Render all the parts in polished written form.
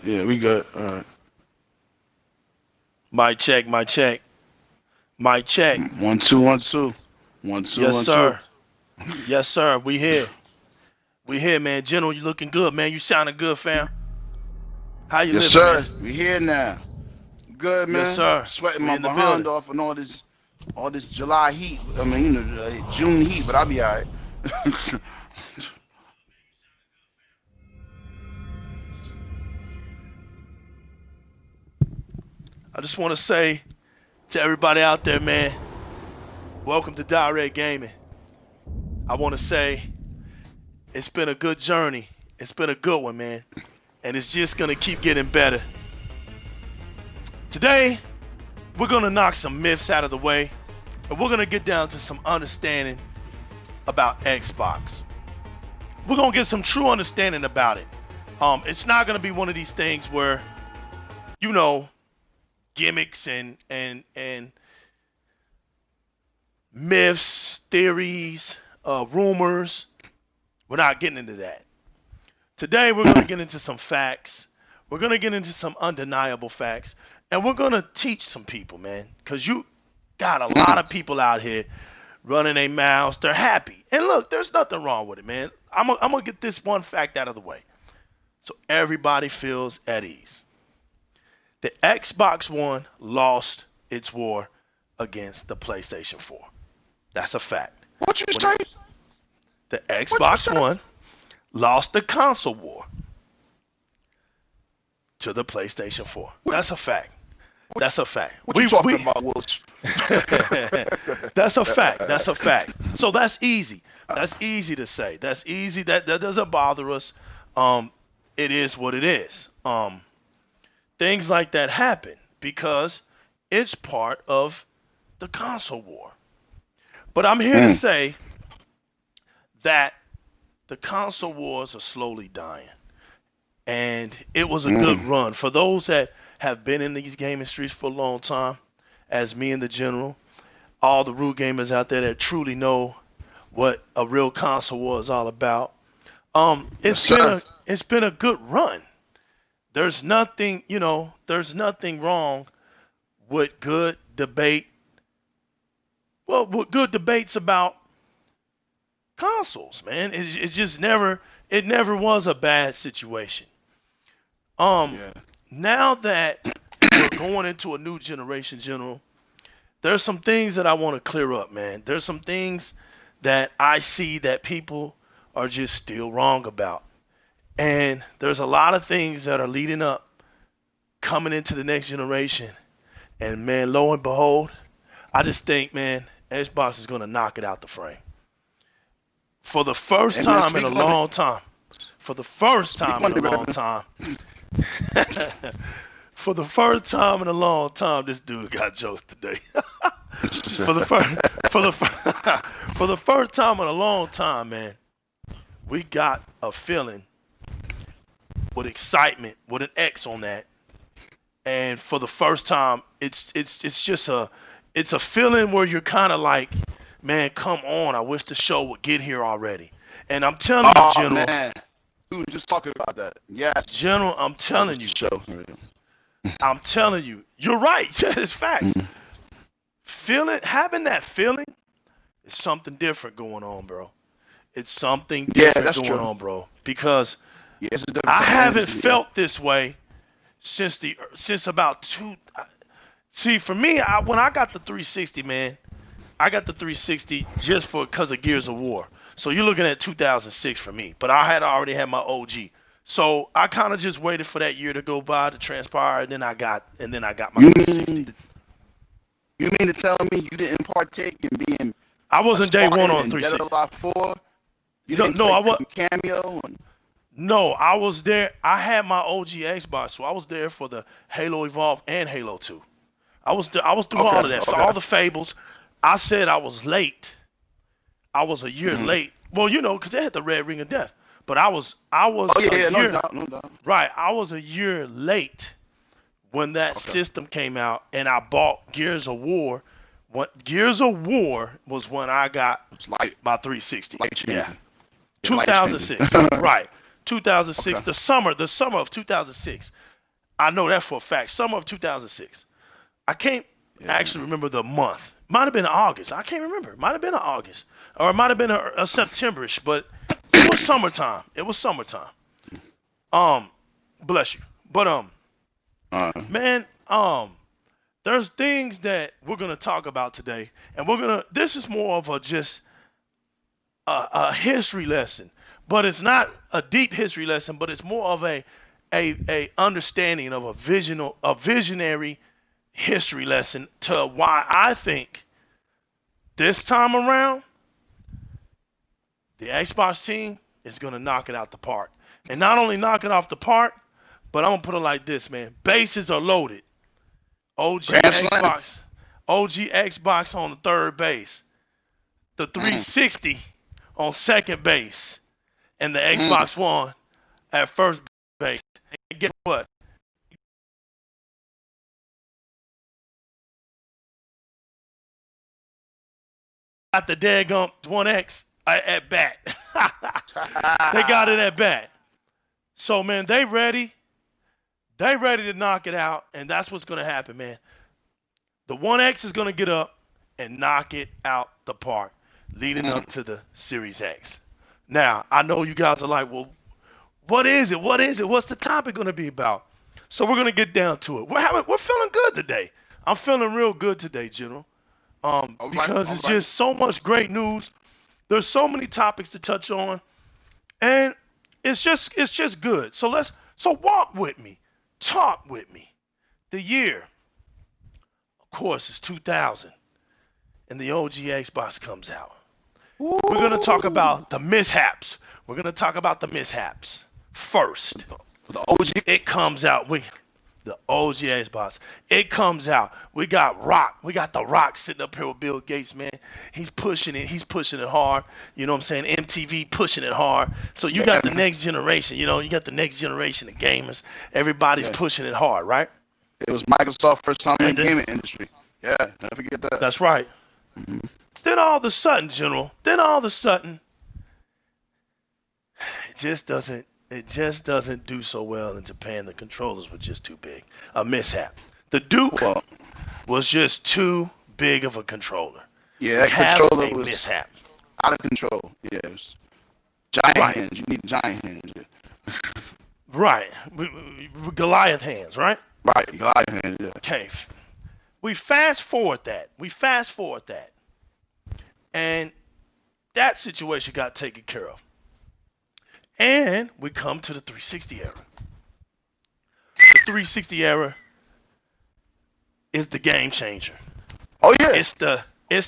Yeah, we good. All right. Mic check, mic check, mic check. 1 2 1 2 1 2 Yes, 1 2. sir. Yes, sir. We here. We here, man. General, you looking good, man. You sounding good, fam. How you Yes, living, man? sir. We here now. Good, Yes, man. sir. Sweating We my in the building. behind off and all this July heat. I mean, June heat, but I'll be all right. I just want to say to everybody out there, man, welcome to Di-RREC Gaming. I want to say it's been a good journey. It's been a good one, man. And it's just going to keep getting better. Today, we're going to knock some myths out of the way. And we're going to get down to some understanding about Xbox. We're going to get some true understanding about it. It's not going to be one of these things where, you know, gimmicks and myths, theories, rumors. We're not getting into that. Today, we're going to get into some facts. We're going to get into some undeniable facts. And we're going to teach some people, man. Because you got a lot of people out here running their mouths. They're happy. And look, there's nothing wrong with it, man. I'm going to get this one fact out of the way so everybody feels at ease. The Xbox One lost its war against the PlayStation 4. That's a fact. What you say? The Xbox One lost the console war to the PlayStation 4. That's a fact. That's a fact. What you talking about, Willis? That's a fact. That's a fact. So that's easy. That's easy to say. That's easy. That doesn't bother us. It is what it is. Things like that happen because it's part of the console war. But I'm here to say that the console wars are slowly dying. And it was a good run. For those that have been in these gaming streets for a long time, as me and the General, all the root gamers out there that truly know what a real console war is all about, it's been a good run. There's nothing, there's nothing wrong with good debate. Well, with good debates about consoles, man. It's just never was a bad situation. Now that we're going into a new generation, General, there's some things that I want to clear up, man. There's some things that I see that people are just still wrong about. And there's a lot of things that are leading up, coming into the next generation. And man, lo and behold, I just think, man, Xbox is going to knock it out the frame. For the first time in a long time. For the first time in a long time. For the first time in a long time, this dude got jokes today. For the first time in a long time, man, we got a feeling with excitement, with an X on that, and for the first time, it's just a feeling where you're kind of like, man, come on, I wish the show would get here already. And I'm telling you, General. Man. We were just talking about that. Yes. General, I'm telling you. Show. I'm telling you. You're right. It's facts. Having that feeling is something different going on, bro. It's something different going on, bro. Because I haven't felt this way since about two. See, for me, when I got the 360, man, I got the 360 just because of Gears of War. So you're looking at 2006 for me. But I had already had my OG. So I kind of just waited for that year to go by to transpire, and then I got my 360. You mean to tell me you didn't partake in being? I wasn't day one on 360. Dead or Alive 4? I was cameo. No, I was there. I had my OG Xbox, so I was there for the Halo Evolve and Halo 2. I was through all of that. So all the Fables. I said I was late. I was a year late. Well, because they had the Red Ring of Death. But I was no doubt. Right, I was a year late when that system came out, and I bought Gears of War. Gears of War was when I got my 360. Yeah, 2006. Right, 2006. The summer of 2006. I know that for a fact. Summer of 2006. I can't actually remember the month. Might have been August. I can't remember. It might have been an August, or it might have been a Septemberish, but it was summertime. It was summertime. Bless you. But man, there's things that we're gonna talk about today, and This is more of just a history lesson, but it's not a deep history lesson, but it's more of a understanding of a visionary history lesson to why I think this time around the Xbox team is gonna knock it out the park, and not only knock it off the park, but I'm gonna put it like this, man. Bases are loaded. OG Xbox on the third base, the 360 on second base, and the Xbox One at first base. And guess what? Got the daggum 1X at bat. They got it at bat. So man, they ready. They ready to knock it out, and that's what's gonna happen, man. The 1X is gonna get up and knock it out the park, leading up to the Series X. Now, I know you guys are like, well, what is it? What is it? What's the topic gonna be about? So we're gonna get down to it. We're feeling good today. I'm feeling real good today, General. Because it's just so much great news. There's so many topics to touch on, and it's just good. So walk with me. Talk with me. The year, of course, is 2000, and the OG Xbox comes out. Ooh. We're going to talk about the mishaps. We're going to talk about the mishaps first. The OG? It comes out. The OG Xbox. It comes out. We got Rock. We got the Rock sitting up here with Bill Gates, man. He's pushing it. He's pushing it hard. You know what I'm saying? MTV pushing it hard. So you got the next generation. You know, you got the next generation of gamers. Everybody's pushing it hard, right? It was Microsoft's first time in the gaming industry. Yeah, don't forget that. That's right. Mm-hmm. Then all of a sudden, General. It just doesn't do so well in Japan. The controllers were just too big. A mishap. The Duke was just too big of a controller. Yeah, that controller was mishap. Out of control. Yeah, it was giant hands. You need giant hands. Yeah. Right. Goliath hands, right? Right, Goliath hands, yeah. Okay. We fast forward that. And that situation got taken care of. And we come to the 360 era. The 360 era is the game changer. Oh yeah. It's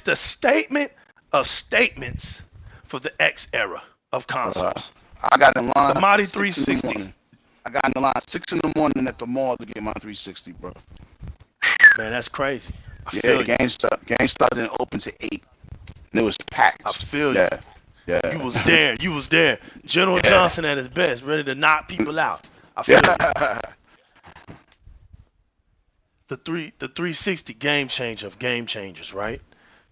the statement of statements for the X era of consoles. I got in line. The mighty 360. I got in the line 6 in the morning at the mall to get my 360, bro. Man, that's crazy. GameStop didn't open to 8. And it was packed. I feel you. Yeah. You was there. General Johnson at his best, ready to knock people out. I feel you. The 360 game changer of game changers, right?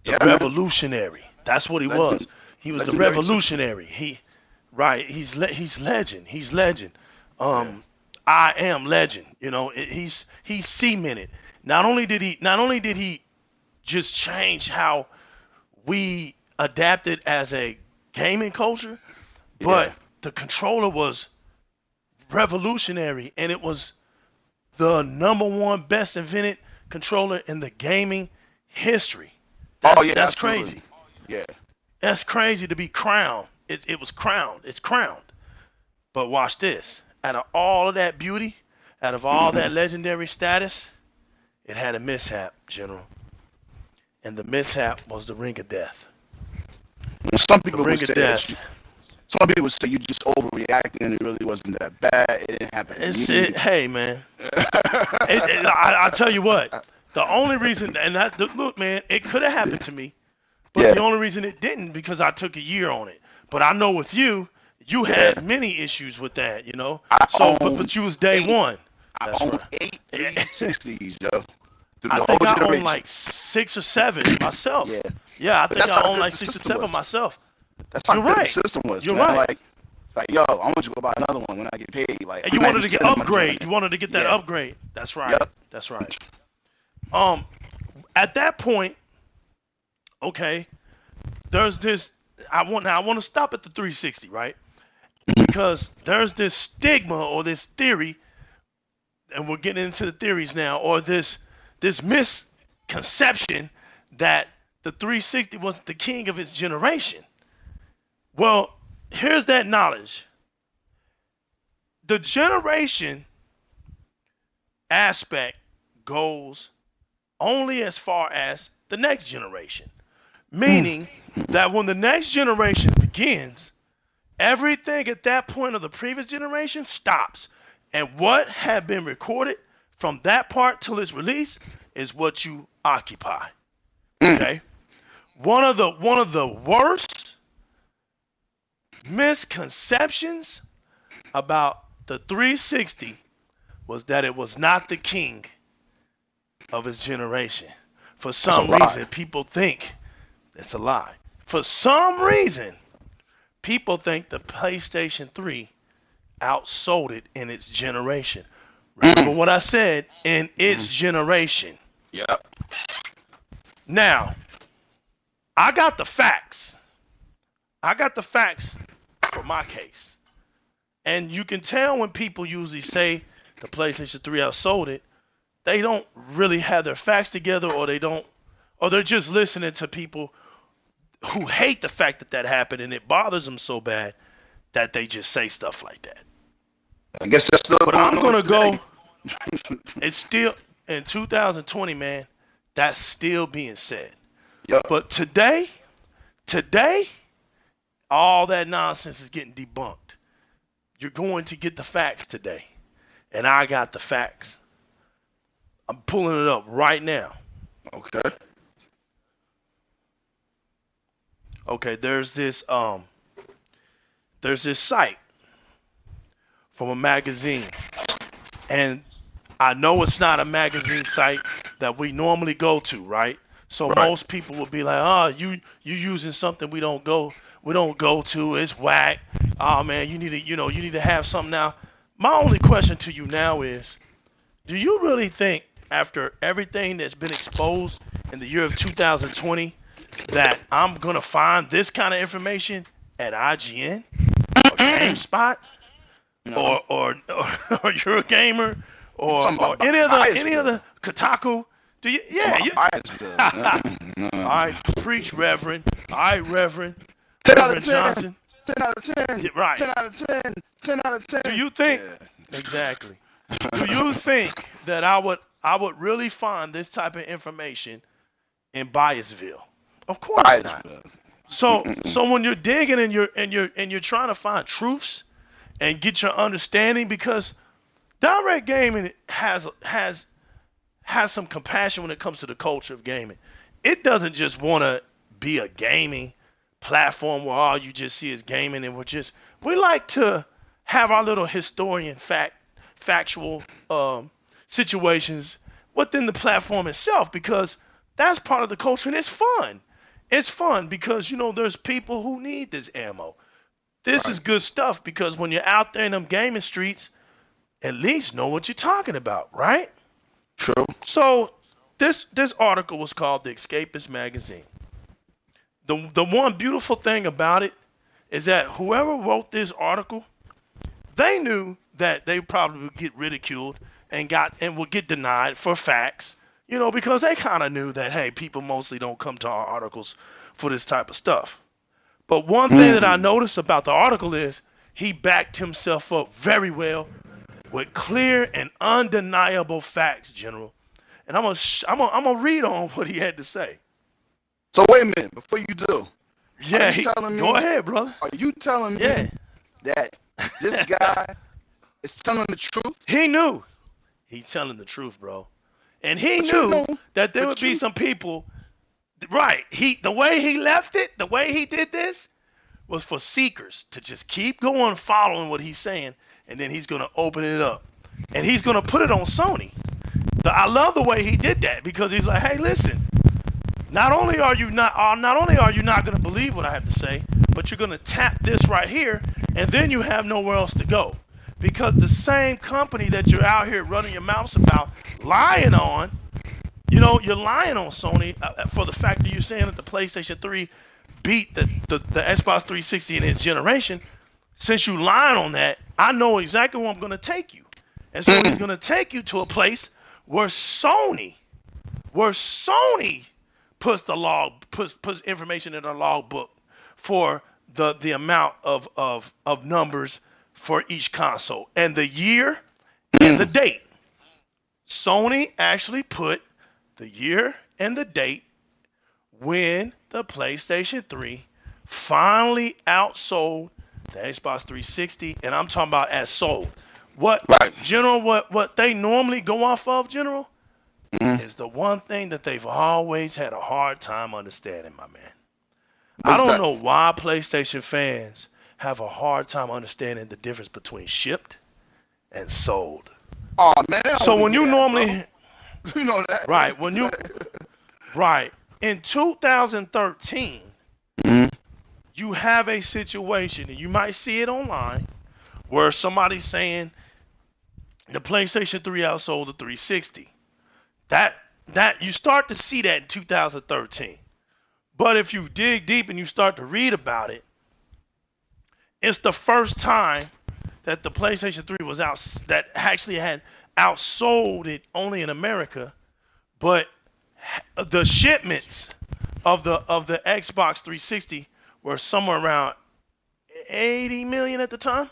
The revolutionary. That's what he was. He was the revolutionary. He's legend. He's legend. I am legend. You know, he's cemented. Not only did he just change how we adapted as a gaming culture, but the controller was revolutionary, and it was the #1 best invented controller in the gaming history. That's crazy. Yeah, that's crazy to be crowned. It was crowned. It's crowned. But watch this. Out of all of that beauty, out of all that legendary status, it had a mishap, General. And the mishap was the Ring of Death. Some people would say you just overreacting and it really wasn't that bad. It didn't happen. Hey, man. I tell you what. The only reason, look, man, it could have happened to me, but the only reason it didn't because I took a year on it. But I know with you had many issues with that, you know. But you was day one. That's I own 8 360s, yo. I think I own like 6 or 7 myself. Yeah, I think I own like 6 or 7 myself. That's how good the system was. You're right. Like, yo, I want you to go buy another one when I get paid. Like, And you wanted to get upgrade. You wanted to get that upgrade. That's right. Yep. That's right. At that point, okay, there's this. I want to stop at the 360, right? Because there's this stigma or this theory, and we're getting into the theories now, or this misconception that the 360 was the king of its generation. Well, here's that knowledge. The generation aspect goes only as far as the next generation. Meaning that when the next generation begins, everything at that point of the previous generation stops. And what had been recorded from that part till it's released is what you occupy. Okay? One of the worst misconceptions about the 360 was that it was not the king of its generation. For some reason, people think it's a lie. For some reason, people think the PlayStation 3 outsold it in its generation. Remember what I said? In its generation. Yep. Now, I got the facts. I got the facts for my case. And you can tell when people usually say the PlayStation 3 outsold it, they don't really have their facts together, or they're just listening to people who hate the fact that happened, and it bothers them so bad that they just say stuff like that. I guess that's still. But I'm gonna go. It's still in 2020, man. That's still being said. Yep. But today, all that nonsense is getting debunked. You're going to get the facts today, and I got the facts. I'm pulling it up right now. Okay. Okay, there's this site from a magazine, and I know it's not a magazine site that we normally go to, right? So most people will be like, "Oh, you using something we don't go to. It's whack. Oh man, you need to have something now." My only question to you now is, do you really think, after everything that's been exposed in the year of 2020, that I'm gonna find this kind of information at IGN or GameSpot or Eurogamer or any other Kotaku? Do you? Yeah. All right, preach, Reverend. All right, Reverend. 10 out of 10. Johnson. 10 out of 10. Yeah, right. 10 out of 10. 10 out of 10. Do you think? Yeah. Exactly. Do you think that I would really find this type of information in Biasville? Of course not. So when you're digging and you're trying to find truths and get your understanding, because Di-RREC Gaming has some compassion when it comes to the culture of gaming. It doesn't just want to be a gaming platform where all you just see is gaming, and we like to have our little historian factual situations within the platform itself, because that's part of the culture, and it's fun. It's fun because, there's people who need this ammo. This is good stuff, because when you're out there in them gaming streets, at least know what you're talking about, right? True. So this article was called The Escapist Magazine. The one beautiful thing about it is that whoever wrote this article, they knew that they probably would get ridiculed and would get denied for facts, because they kind of knew that, hey, people mostly don't come to our articles for this type of stuff. But one thing that I noticed about the article is he backed himself up very well with clear and undeniable facts, General. And I'm gonna read on what he had to say. So wait a minute, before you do. Yeah, go ahead, brother. Are you telling me that this guy is telling the truth? He knew. He's telling the truth, bro. And he knew that there would be some people. Right. The way he left it, the way he did this, was for seekers to just keep going following what he's saying, and then he's gonna open it up. And he's gonna put it on Sony. I love the way he did that, because he's like, hey, listen, not only are you not going to believe what I have to say, but you're going to tap this right here, and then you have nowhere else to go. Because the same company that you're out here running your mouths about, lying on, you're lying on Sony for the fact that you're saying that the PlayStation 3 beat the Xbox 360 in its generation. Since you lying on that, I know exactly where I'm going to take you. And so he's going to take you to a place where Sony puts information in their log book for the amount of numbers for each console and the year and the date. Sony actually put the year and the date when the PlayStation 3 finally outsold the Xbox 360, and I'm talking about as sold. What they normally go off of, General, is the one thing that they've always had a hard time understanding, my man. I don't know why PlayStation fans have a hard time understanding the difference between shipped and sold. Oh man! So when you normally, you know that, right, in 2013, you have a situation, and you might see it online, where somebody's saying the PlayStation 3 outsold the 360. That you start to see that in 2013. But if you dig deep and you start to read about it, it's the first time that the PlayStation 3 was out, that actually had outsold it only in America, but the shipments of the Xbox 360 were somewhere around 80 million at the time.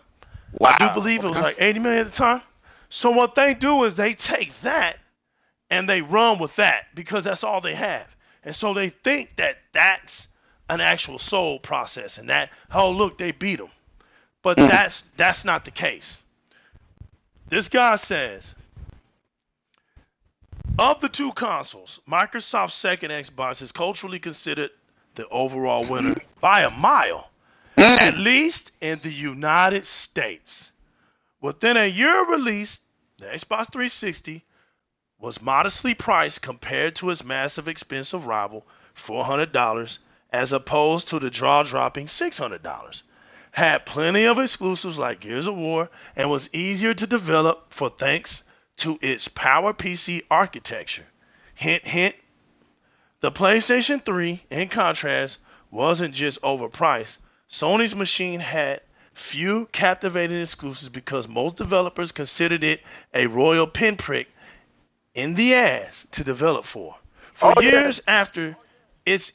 Wow. I do believe it was like 80 million at the time. So what they do is they take that and they run with that because that's all they have. And so they think that that's an actual sold process and that, oh, look, they beat them. But that's not the case. This guy says, of the two consoles, Microsoft's second Xbox is culturally considered the overall winner by a mile, at least in the United States. Within a year of release, the Xbox 360 was modestly priced compared to its massive expensive rival, $400, as opposed to the jaw-dropping $600. Had plenty of exclusives like Gears of War, and was easier to develop for thanks to its PowerPC architecture. Hint, hint. The PlayStation 3, in contrast, wasn't just overpriced. Sony's machine had few captivating exclusives because most developers considered it a royal pinprick in the ass to develop for. For years after its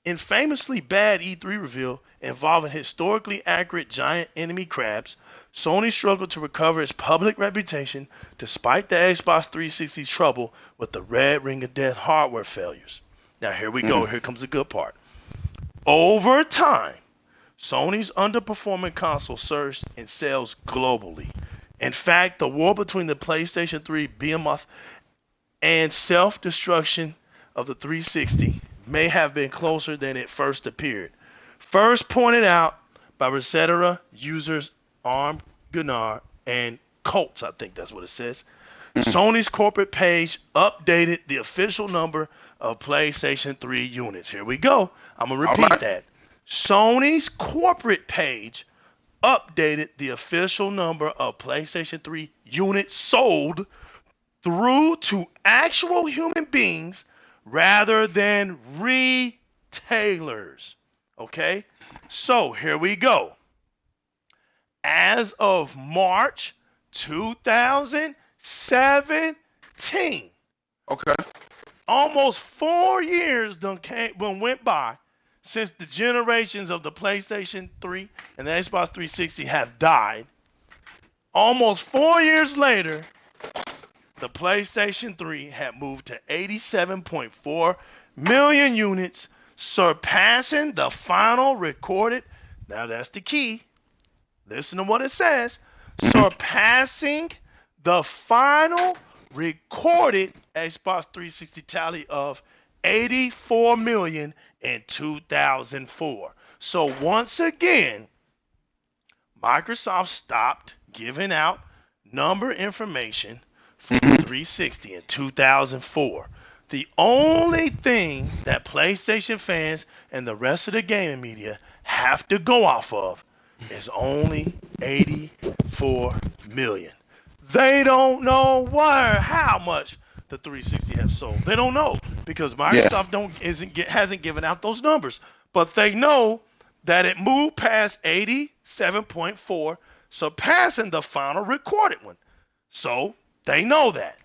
infamously bad E3 reveal involving historically accurate giant enemy crabs, Sony struggled to recover its public reputation despite the Xbox 360's trouble with the red ring of death hardware failures. Now here we go. Here comes the good part. Over time, Sony's underperforming console surged in sales globally. In fact, the war between the PlayStation 3 behemoth and self-destruction of the 360 may have been closer than it first appeared. First pointed out by Resetera users Arm Gunnar and Colts, I think that's what it says. Sony's corporate page updated the official number of PlayStation 3 units. Here we go. I'm going to repeat that. Sony's corporate page updated the official number of PlayStation 3 units sold through to actual human beings rather than retailers. Okay? So here we go. As of March 2017. Okay. Almost 4 years went by since the generations of the PlayStation 3 and the Xbox 360 have died. Almost 4 years later, the PlayStation 3 had moved to 87.4 million units, surpassing the final recorded. Now that's the key. Listen to what it says. Surpassing the final recorded Xbox 360 tally of 84 million in 2004. So once again, Microsoft stopped giving out number information for the 360 in 2004. The only thing that PlayStation fans and the rest of the gaming media have to go off of is only 84 million. They don't know how much the 360 has sold. They don't know because Microsoft hasn't given out those numbers. But they know that it moved past 87.4, surpassing the final recorded one. So they know that.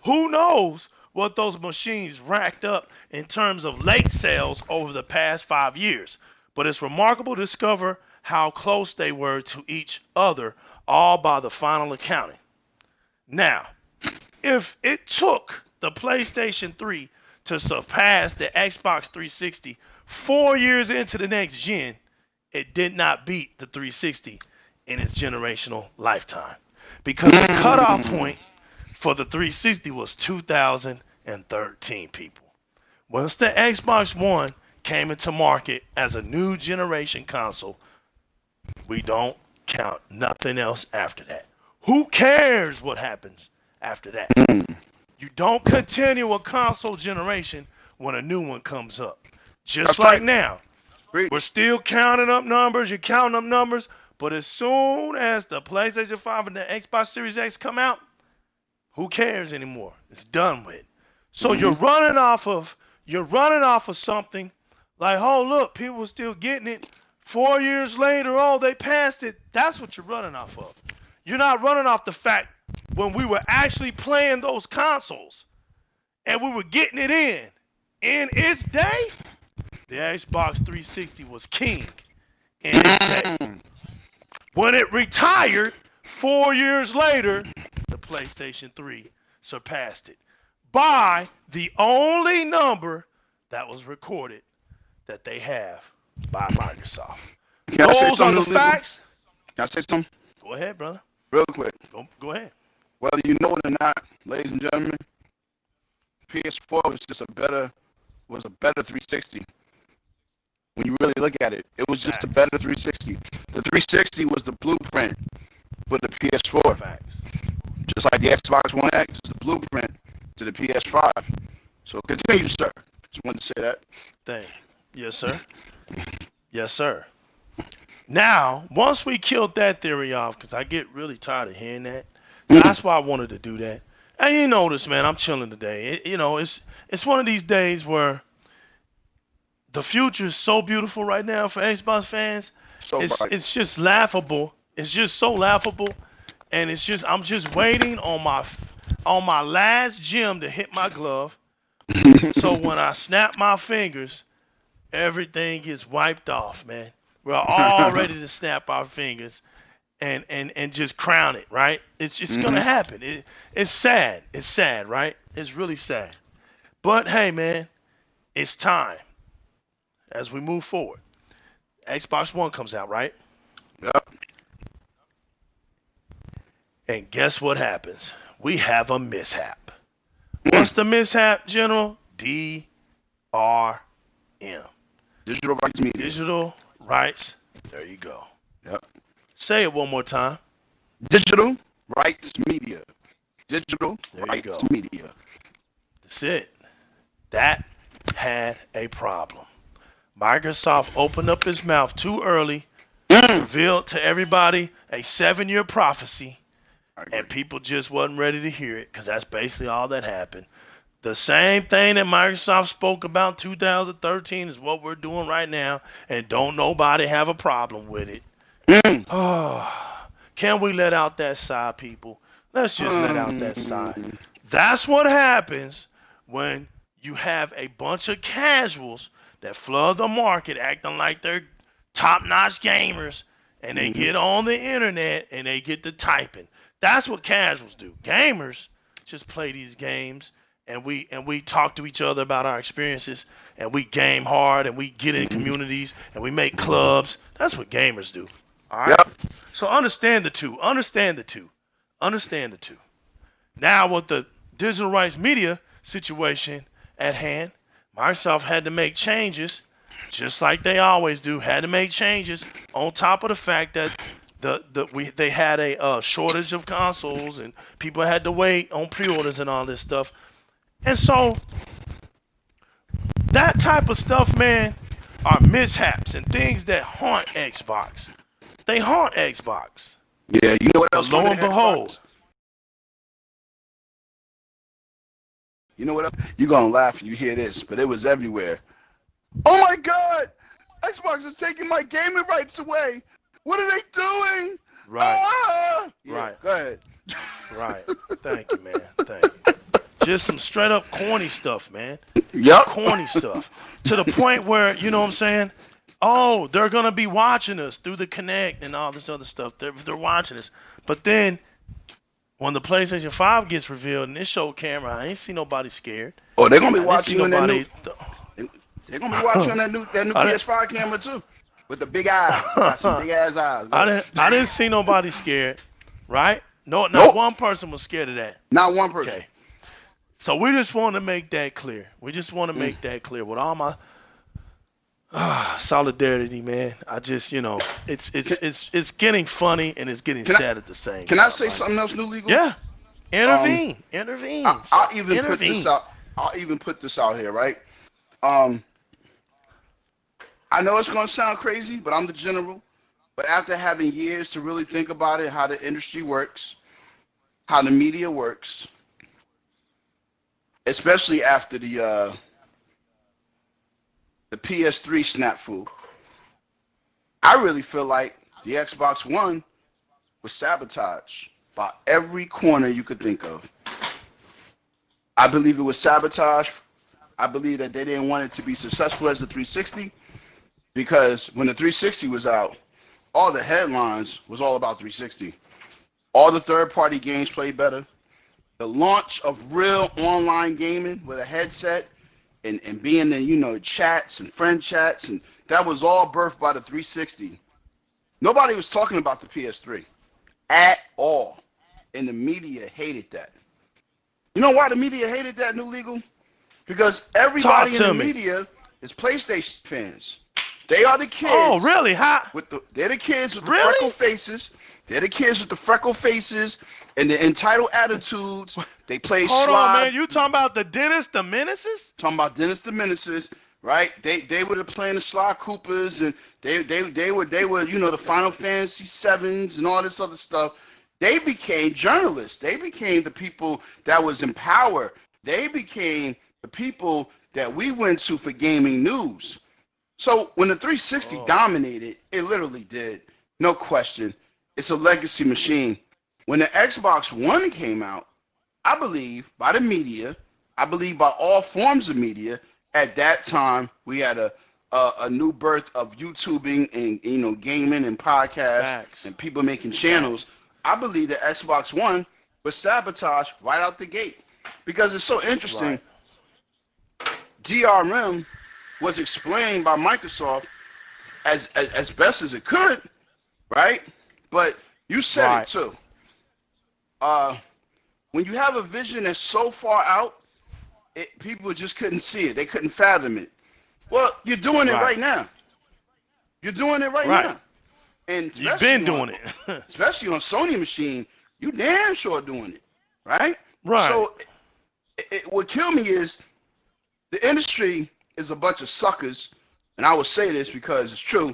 Who knows what those machines racked up in terms of late sales over the past 5 years? But it's remarkable to discover how close they were to each other, all by the final accounting. Now, if it took the PlayStation 3 to surpass the Xbox 360 4 years into the next gen, it did not beat the 360 in its generational lifetime. Because the cutoff point for the 360 was 2013, people. Once the Xbox One came into market as a new generation console, we don't count nothing else after that. Who cares what happens after that? You don't continue a console generation when a new one comes up. Just like now. We're still counting up numbers. You're counting up numbers. But as soon as the PlayStation 5 and the Xbox Series X come out, who cares anymore? It's done with. So you're running off of something like, oh, look, people are still getting it. 4 years later, oh, they passed it. That's what you're running off of. You're not running off the fact when we were actually playing those consoles and we were getting it in its day, the Xbox 360 was king in its day. When it retired 4 years later, the PlayStation 3 surpassed it by the only number that was recorded that they have by Microsoft. Those are the facts. Can I say something? Go ahead, brother. Real quick. Go ahead. Whether you know it or not, ladies and gentlemen, PS4 was just a better 360. When you really look at it, it was just a better 360. The 360 was the blueprint for the PS4. Facts. Just like the Xbox One X is the blueprint to the PS5. So continue, sir. Just wanted to say that. Thank you. Yes, sir. Yes, sir. Now, once we killed that theory off, because I get really tired of hearing that, that's why I wanted to do that. And you notice, man, I'm chilling today. It's one of these days where the future is so beautiful right now for Xbox fans. It's just laughable. It's just so laughable, and I'm just waiting on my last gem to hit my glove. So when I snap my fingers, everything gets wiped off, man. We're all ready to snap our fingers and just crown it, right? It's just gonna happen. It's sad. It's sad, right? It's really sad. But hey, man, it's time as we move forward. Xbox One comes out, right? Yep. And guess what happens? We have a mishap. What's the mishap, General? DRM. Digital rights media. Digital rights. There you go. Yep. Say it one more time. Digital rights media. Digital there rights media. That's it. That had a problem. Microsoft opened up his mouth too early, revealed to everybody a 7-year prophecy, and people just wasn't ready to hear it because that's basically all that happened. The same thing that Microsoft spoke about 2013 is what we're doing right now, and don't nobody have a problem with it. Oh, can we let out that sigh, people? Let's just let out that sigh. That's what happens when you have a bunch of casuals that flood the market acting like they're top-notch gamers, and they get on the internet and they get to typing. That's what casuals do. Gamers just play these games, and we talk to each other about our experiences, and we game hard, and we get in communities, and we make clubs. That's what gamers do. All right? Yep. So understand the two. Understand the two. Understand the two. Now with the digital rights media situation at hand, Microsoft had to make changes, just like they always do. Had to make changes on top of the fact that they had a shortage of consoles and people had to wait on pre-orders and all this stuff. And so that type of stuff, man, are mishaps and things that haunt Xbox. They haunt Xbox. Yeah, you know what But else lo haunted and behold, Xbox? You know what else? You're gonna laugh when you hear this, but it was everywhere. Oh my God! Xbox is taking my gaming rights away. What are they doing? right, Yeah, right, go ahead. right. Thank you, man. Thank you. Just some straight up corny stuff, man. Yup. Corny stuff. To the point where, you know what I'm saying? Oh, they're gonna be watching us through the Kinect and all this other stuff. They're watching us. But then when the PlayStation 5 gets revealed and it showed camera, I ain't see nobody scared. Oh, they're gonna be I didn't see watching you on that new. nobody. They're gonna be watching on that new I didn't. PS5 camera too, with the big eyes. They got some big ass eyes. Go ahead. I didn't see nobody scared, right? No, not Nope, one person was scared of that. not one person. Okay. So we just want to make that clear. We just want to make that clear with all my solidarity, man. I just, it's getting funny and it's getting Can I sad at the same can time. I say Like, something else, new legal? yeah, intervene, I'll sir. even put this Intervene. out. I'll even put this out here, right? Um, I know it's gonna sound crazy, but I'm the general. But after having years to really think about it, how the industry works, how the media works, especially after the PS3 snafu, I really feel like the Xbox One was sabotaged by every corner you could think of. I believe it was sabotage. I believe that they didn't want it to be successful as the 360 because when the 360 was out, all the headlines was all about 360. All the third-party games played better. The launch of real online gaming with a headset and being in, chats and friend chats, and that was all birthed by the 360. Nobody was talking about the PS3 at all, and the media hated that. You know why the media hated that, new legal? Because Talk everybody in to the me. media is PlayStation fans. They are the Oh, kids really? How? they're the kids with the Really? freckle faces. They're the kids with the freckle faces and the entitled attitudes. They play Hold on, slide. man. You talking about the Dennis the Menaces? Talking about Dennis the Menaces, right? They were playing the Sly Coopers and they were the Final Fantasy sevens and all this other stuff. They became journalists. They became the people that was in power. They became the people that we went to for gaming news. So when the 360 dominated, it literally did. No question. It's a legacy machine. When the Xbox One came out, I believe by the media, I believe by all forms of media, at that time we had a new birth of YouTubing and gaming and podcasts Facts. and people making channels. I believe the Xbox One was sabotaged right out the gate because it's so interesting. Right. DRM was explained by Microsoft as best as it could, right? But you said it too. When you have a vision that's so far out, people just couldn't see it. They couldn't fathom it. Well, you're doing it right now. You're doing it right now. And you've been doing it. Especially on Sony machine, you damn sure doing it, right? Right. So what killed me is the industry is a bunch of suckers, and I will say this because it's true.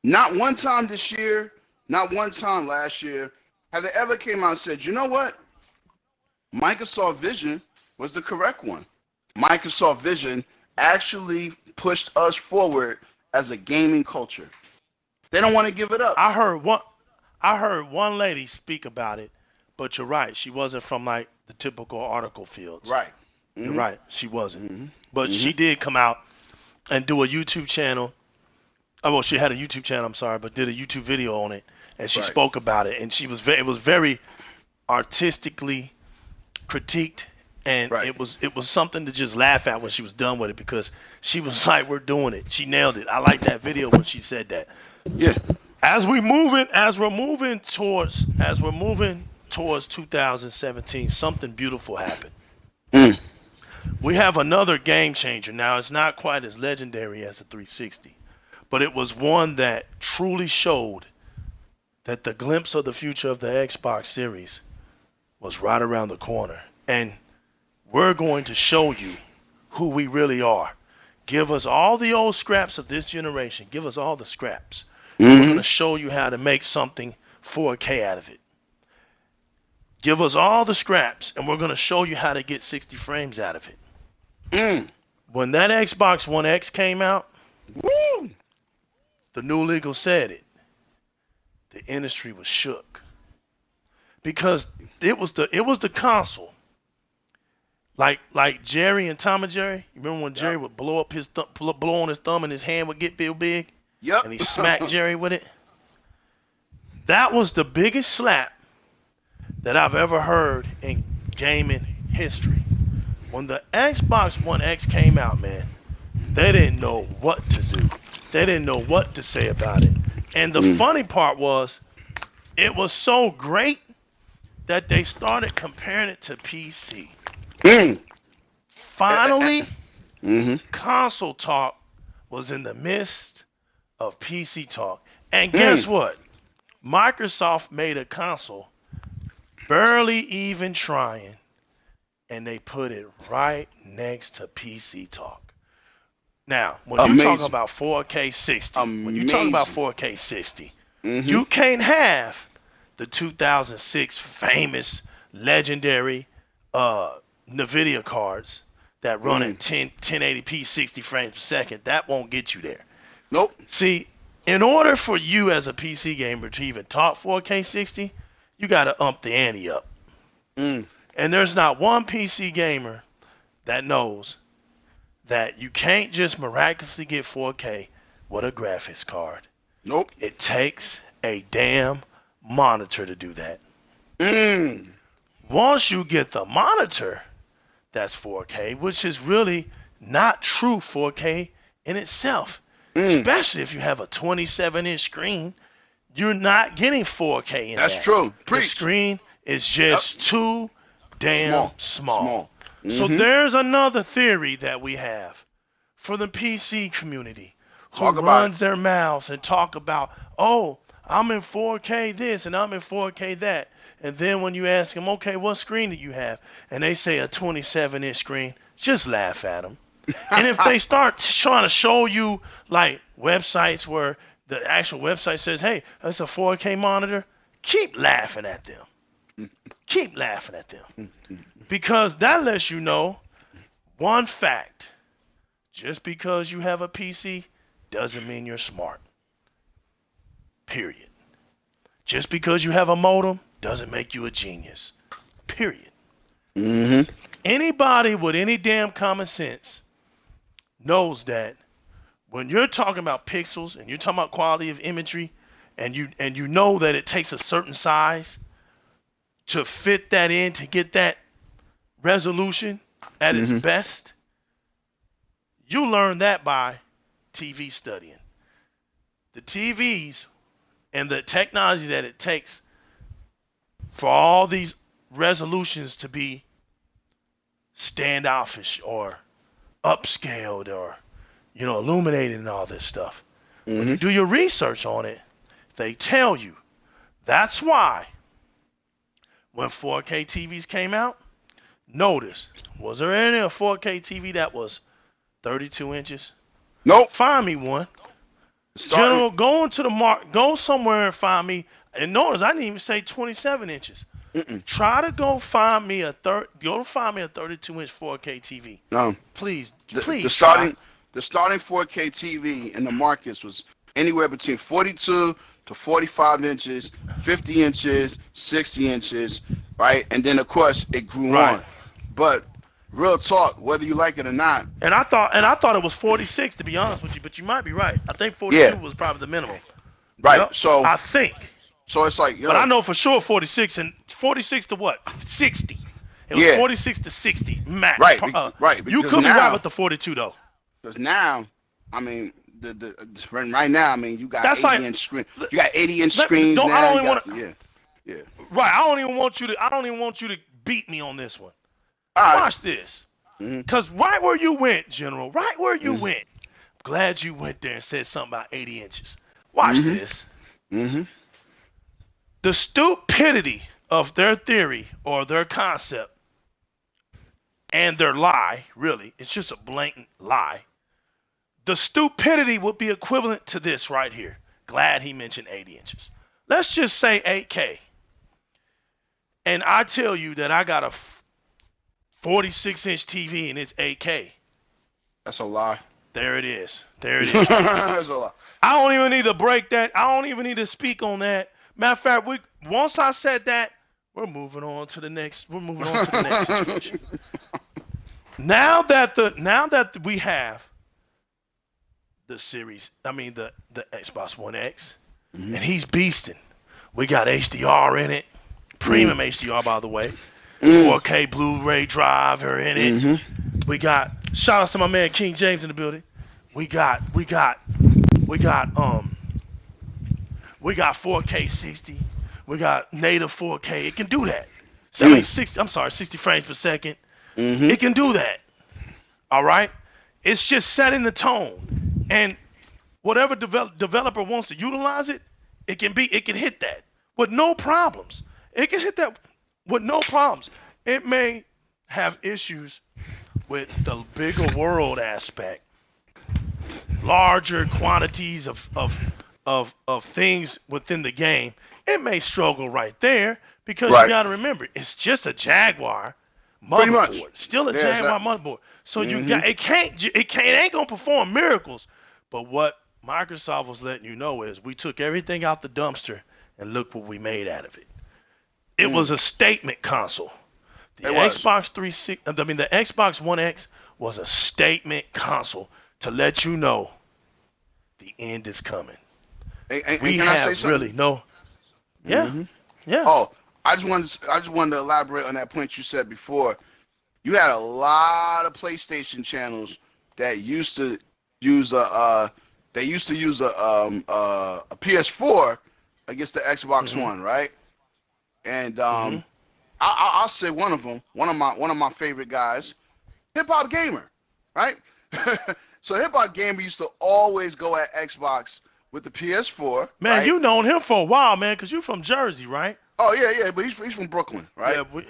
Not one time this year, not one time last year, have they ever came out and said, you know what? Microsoft Vision was the correct one. Microsoft Vision actually pushed us forward as a gaming culture. They don't want to give it up. I heard one lady speak about it, but you're right. She wasn't from like the typical article fields. Right. Mm-hmm. You're right. She wasn't. Mm-hmm. But she did come out and do a YouTube channel. Oh, well, she had a YouTube channel, I'm sorry, but did a YouTube video on it, and she spoke about it, and it was very artistically critiqued, and it was something to just laugh at when she was done with it because she was like, "We're doing it." She nailed it. I like that video when she said that. Yeah. As we're moving towards 2017, something beautiful happened. Mm. We have another game changer. Now, it's not quite as legendary as the 360, but it was one that truly showed that the glimpse of the future of the Xbox Series was right around the corner. And we're going to show you who we really are. Give us all the old scraps of this generation. Give us all the scraps. And we're going to show you how to make something 4K out of it. Give us all the scraps, and we're going to show you how to get 60 frames out of it. When that Xbox One X came out, Woo! the new legal said it. The industry was shook because it was the console. Like Jerry and Tom and Jerry. You remember when Jerry would blow up blow on his thumb and his hand would get real big? Yep. And he smacked Jerry with it. That was the biggest slap that I've ever heard in gaming history. When the Xbox One X came out, man, they didn't know what to do. They didn't know what to say about it. And the funny part was, it was so great that they started comparing it to PC. Finally, console talk was in the midst of PC talk. And guess what? Microsoft made a console, barely even trying, and they put it right next to PC talk. Now, when you talk about 4K 60, when you talk about 4K 60, you can't have the 2006 famous, legendary NVIDIA cards that run at 1080p 60 frames per second. That won't get you there. Nope. See, in order for you as a PC gamer to even talk 4K 60, you got to ump the ante up. And there's not one PC gamer that knows that you can't just miraculously get 4K with a graphics card. Nope. It takes a damn monitor to do that. Once you get the monitor that's 4K, which is really not true 4K in itself, especially if you have a 27-inch screen, you're not getting 4K in That's that. true. The screen is just too damn small. So Mm-hmm. there's another theory that we have for the PC community who runs their mouths and talk about, oh, I'm in 4K this and I'm in 4K that. And then when you ask them, okay, what screen do you have? And they say a 27-inch screen, just laugh at them. And if they start trying to show you like websites where the actual website says, hey, that's a 4K monitor, keep laughing at them. Keep laughing at them. Because that lets you know one fact. Just because you have a PC doesn't mean you're smart. Period. Just because you have a modem doesn't make you a genius. Period. Anybody with any damn common sense knows that when you're talking about pixels and you're talking about quality of imagery and you know that it takes a certain size to fit that in to get that resolution at its best, you learn that by TV studying. The TVs and the technology that it takes for all these resolutions to be standoffish or upscaled or, illuminated and all this stuff. When you do your research on it, they tell you. That's why when 4K TVs came out, notice, was there any 4K TV that was 32 inches? Nope. Find me one. General, go into the go somewhere and find me. And notice, I didn't even say 27 inches. Try to go find me a 32-inch 4K TV. No. Please. The starting 4K TV in the markets was anywhere between 42 to 45 inches, 50 inches, 60 inches, right? And then of course it grew on. But real talk, whether you like it or not. And I thought it was 46 to be honest with you, but you might be right. I think 42 was probably the minimum. Right. Yep. So I think. So it's like, but I know for sure 46 and 46 to what? 60. It was 46 to 60 max. Right. You could be right with the 42 though. Because now, I mean, right now, I mean, you got 80-inch screen. You got 80-inch screens now. I don't want to. Yeah. Right. I don't even want you to beat me on this one. All Watch this. Because right where you went, General, right where you went, glad you went there and said something about 80 inches. Watch this. The stupidity of their theory or their concept and their lie, really, it's just a blatant lie, the stupidity would be equivalent to this right here. Glad he mentioned 80 inches. Let's just say 8K. And I tell you that I got a 46-inch TV and it's 8K. That's a lie. There it is. There it is. That's a lie. I don't even need to break that. I don't even need to speak on that. Matter of fact, once I said that, we're moving on to the next. We're moving on to the next situation. Now that we have the series, the Xbox One X, and he's beasting. We got HDR in it, premium HDR by the way, 4K Blu-ray driver in it. We got shout out to my man King James in the building. We got 4K 60. We got native 4K. It can do that. 60 frames per second. It can do that. All right. It's just setting the tone, and whatever developer wants to utilize it, it can hit that with no problems. It can hit that with no problems. It may have issues with the bigger world aspect, larger quantities of things within the game. It may struggle right there because you got to remember it's just a Jaguar motherboard, still a Jaguar motherboard. So you got it ain't gonna perform miracles. But what Microsoft was letting you know is we took everything out the dumpster and look what we made out of it. It was a statement console. The Xbox One X was a statement console to let you know the end is coming. We have really no. Yeah. Yeah. Oh, I just wanted to elaborate on that point you said before. You had a lot of PlayStation channels that used to use a PS4 against the Xbox One, right? And I'll say one of them, one of my favorite guys, Hip Hop Gamer, right? So Hip Hop Gamer used to always go at Xbox with the PS4. Man, right? You known him for a while, man, because you're from Jersey, right? Oh yeah, but he's from Brooklyn, right? Yeah, we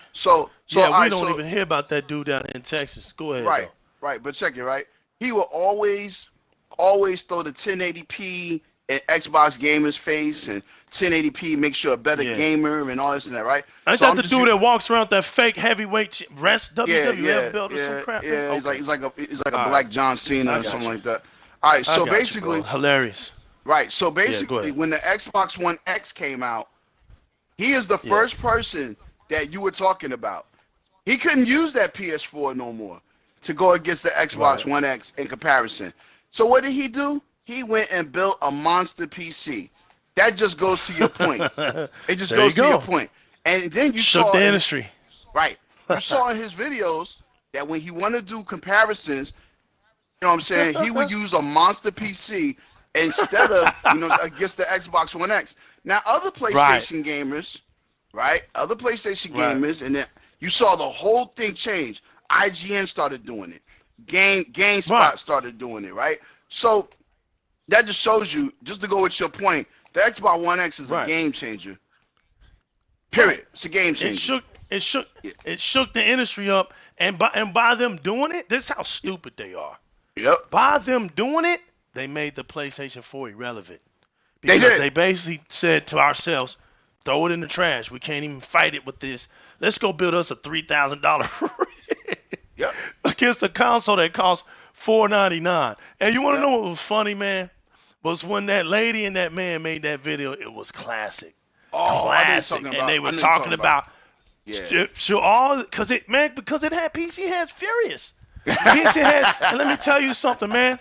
don't even hear about that dude down in Texas. Go ahead. Right, though. right. But check it, right? He will always throw the 1080p in Xbox gamers' face, and 1080p makes you a better gamer and all this and that, right? Ain't that the dude that walks around with that fake heavyweight WWF belt or some crap? Yeah, okay. he's like a black John Cena or something like that. All right, so basically, hilarious. Right, so basically, when the Xbox One X came out, he is the first person that you were talking about. He couldn't use that PS4 no more to go against the Xbox One X in comparison. So what did he do? He went and built a monster PC. That just goes to your point. It just goes to your point. And then you shook saw the industry. Right. You saw in his videos that when he wanted to do comparisons, you know what I'm saying, he would use a monster PC instead of, against the Xbox One X. Now, other PlayStation gamers, right? Other PlayStation gamers, and then you saw the whole thing change. IGN started doing it. GameSpot started doing it, right? So that just shows you, just to go with your point, the Xbox One X is a game changer. Period. It's a game changer. It shook the industry up, and by them doing it, this is how stupid they are. Yep. By them doing it, they made the PlayStation 4 irrelevant. They did. They basically said to ourselves, throw it in the trash. We can't even fight it with this. Let's go build us a $3,000 against a console that costs $499. And you want to know what was funny, man? Was when that lady and that man made that video. It was classic. Classic. And they were talking about because it had PC Heads furious. PC Heads, and let me tell you something, man.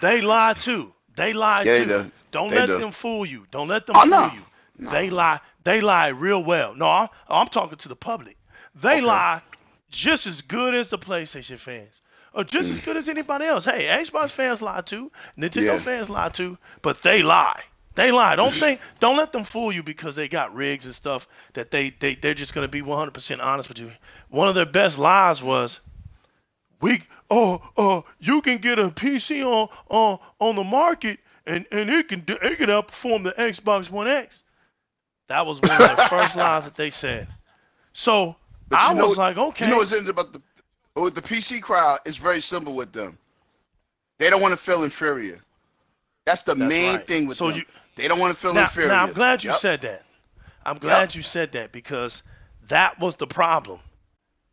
They lie too. They lie too. Don't let them fool you. Don't let them fool you. No. They lie. They lie real well. No, I'm talking to the public. They lie just as good as the PlayStation fans, or just as good as anybody else. Hey, Xbox fans lie too. Nintendo fans lie too. But they lie. They lie. Don't let them fool you because they got rigs and stuff that they're just gonna be 100% honest with you. One of their best lies was, you can get a PC on the market and it can outperform the Xbox One X. That was one of the first lies that they said. So I was like, okay. You know what's interesting about But with the PC crowd, it's very simple with them. They don't want to feel inferior. That's the main thing with them. They don't want to feel inferior. Now, I'm glad you said that. I'm glad you said that, because that was the problem.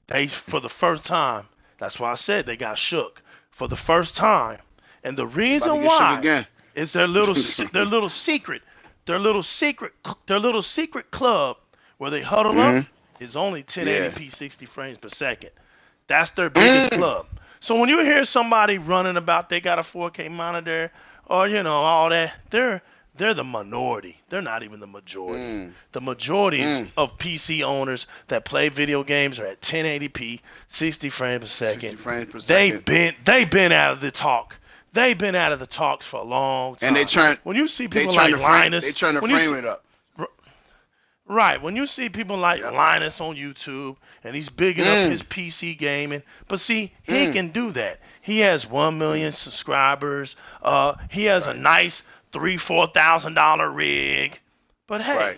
They, for the first time, that's why I said they got shook for the first time. And the reason why is their little secret club where they huddle up is only 1080p 60 frames per second. That's their biggest club. So when you hear somebody running about they got a 4K monitor or all that, they're the minority. They're not even the majority. The majority of PC owners that play video games are at 1080p 60 frames per second. 60 frames per second. They've been out of the talk. They've been out of the talks for a long time. And when you see people like Linus, they turn the frame rate up. Right, when you see people like Linus on YouTube and he's bigging up his PC gaming, but see, he can do that. He has 1 million subscribers. He has a nice $3,000-$4,000 rig. But hey,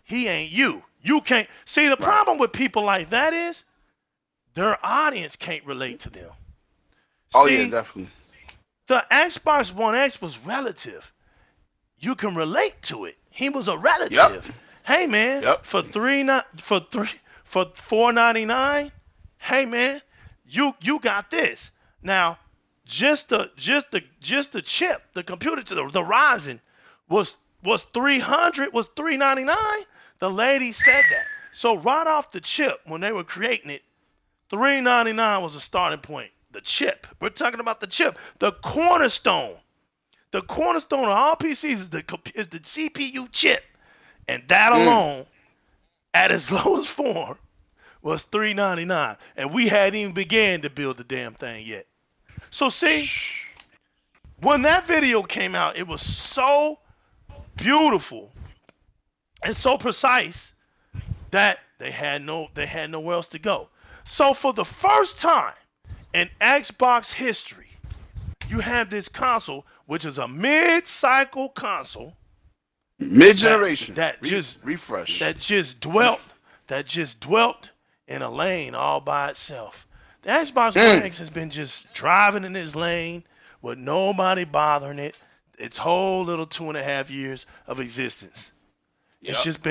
he ain't you. You can't see the problem with people like that is their audience can't relate to them. Oh yeah, definitely. The Xbox One X was relative. You can relate to it. He was a relative. Yep. Hey man, for $499, hey man, you got this. Now, just the chip, the computer, the Ryzen was $399. The lady said that. So right off the chip, when they were creating it, $399 was a starting point. The chip. We're talking about the chip. The cornerstone. The cornerstone of all PCs is the CPU chip. And that alone, at its lowest form, was $399. And we hadn't even began to build the damn thing yet. So see, when that video came out, it was so beautiful and so precise that they had nowhere else to go. So for the first time in Xbox history, you have this console, which is a mid-cycle console, mid-generation, that just refresh, that just dwelt in a lane all by itself. The Xbox One X has been just driving in this lane with nobody bothering it. Its whole little 2.5 years of existence. It's just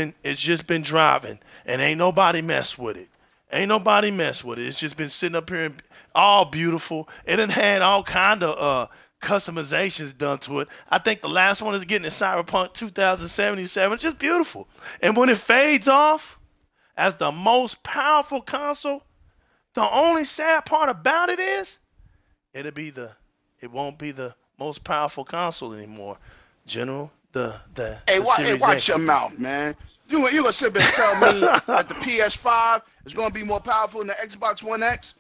been driving, and ain't nobody mess with it. It's just been sitting up here and all beautiful. It done had all kind of customizations done to it. I think the last one is getting in Cyberpunk 2077. It's just beautiful. And when it fades off as the most powerful console, the only sad part about it is it won't be the most powerful console anymore. General, watch your mouth, man. You gonna sit there and tell me that the PS5 is gonna be more powerful than the Xbox One X?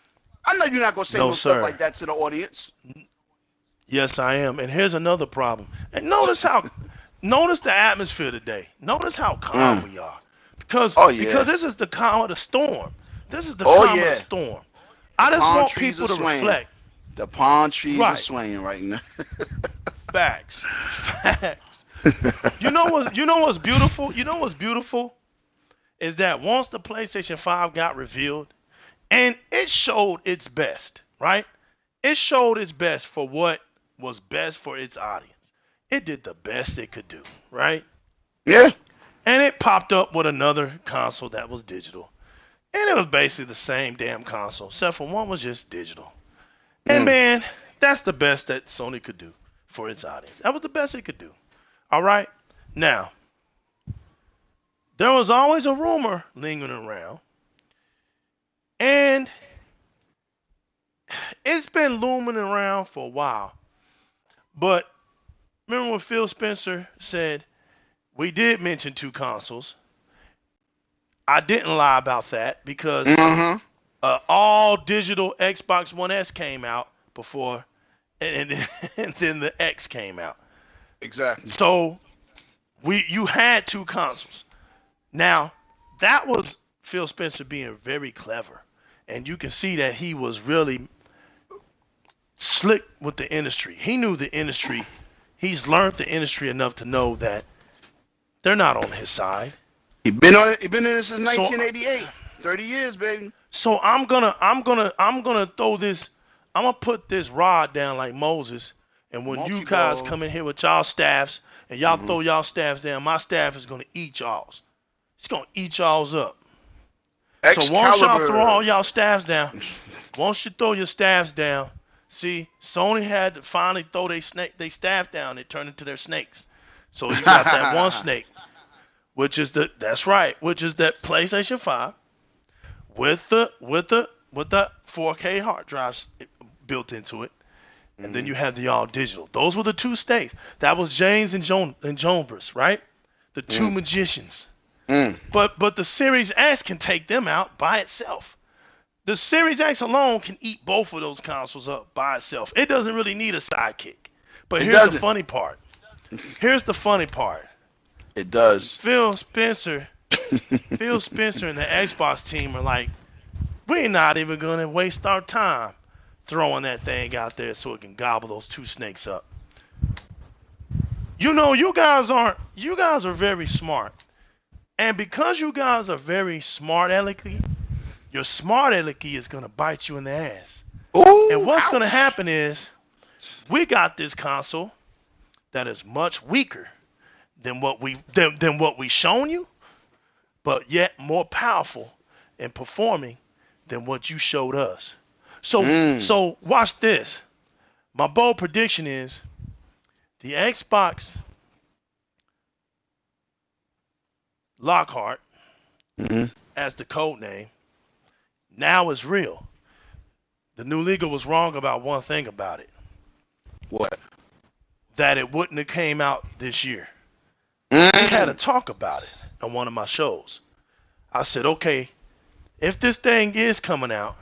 I know you're not gonna say stuff like that to the audience. Yes, I am. And here's another problem. And notice the atmosphere today. Notice how calm we are. Because this is the calm of the storm. This is the calm of the storm. I just want people to reflect. The palm trees are swaying right now. Facts. You know what's beautiful? You know what's beautiful is that once the PlayStation 5 got revealed, and it showed its best, right? It showed its best for what was best for its audience. It did the best it could do, right? Yeah. And it popped up with another console that was digital. And it was basically the same damn console, except for one was just digital. And man, that's the best that Sony could do for its audience. That was the best it could do. All right? Now, there was always a rumor lingering around. And it's been looming around for a while. But remember when Phil Spencer said, we did mention 2 consoles. I didn't lie about that because all digital Xbox One S came out before, and then the X came out. Exactly. So you had 2 consoles. Now that was Phil Spencer being very clever, and you can see that he was really slick with the industry. He knew the industry. He's learned the industry enough to know that they're not on his side. He been in it since 1988. 30 years, baby. So I'm gonna throw this. I'm gonna put this rod down like Moses. And when you guys Multi-ball. come in here with y'all staffs and y'all Mhm. throw y'all staffs down, my staff is gonna eat y'all's. It's gonna eat y'all's up. So once y'all throw all Excalibur. y'all staffs down, once you throw your staffs down, see, Sony had to finally throw they staff down. It turned into their snakes. So you got that one snake, which is that's right, which is that PlayStation 5 with the 4K hard drives built into it, and then you have the all digital. Those were the two snakes. That was James and Jones, right? The two magicians. Mm. But the Series X can take them out by itself. The Series X alone can eat both of those consoles up by itself. It doesn't really need a sidekick. But It here's doesn't. the funny part. Here's the funny part. It does. Phil Spencer and the Xbox team are like, we're not even gonna waste our time throwing that thing out there so it can gobble those two snakes up. You know, you guys are very smart. And because you guys are very smart alecky, your smart alecky is gonna bite you in the ass. Ooh, And what's ouch. gonna happen is we got this console that is much weaker than what we shown you, but yet more powerful and performing than what you showed us. So watch this. My bold prediction is the Xbox Lockhart, as the code name, now is real. The new leaguer was wrong about one thing about it. What? That it wouldn't have came out this year. Mm. We had a talk about it on one of my shows. I said, okay, if this thing is coming out,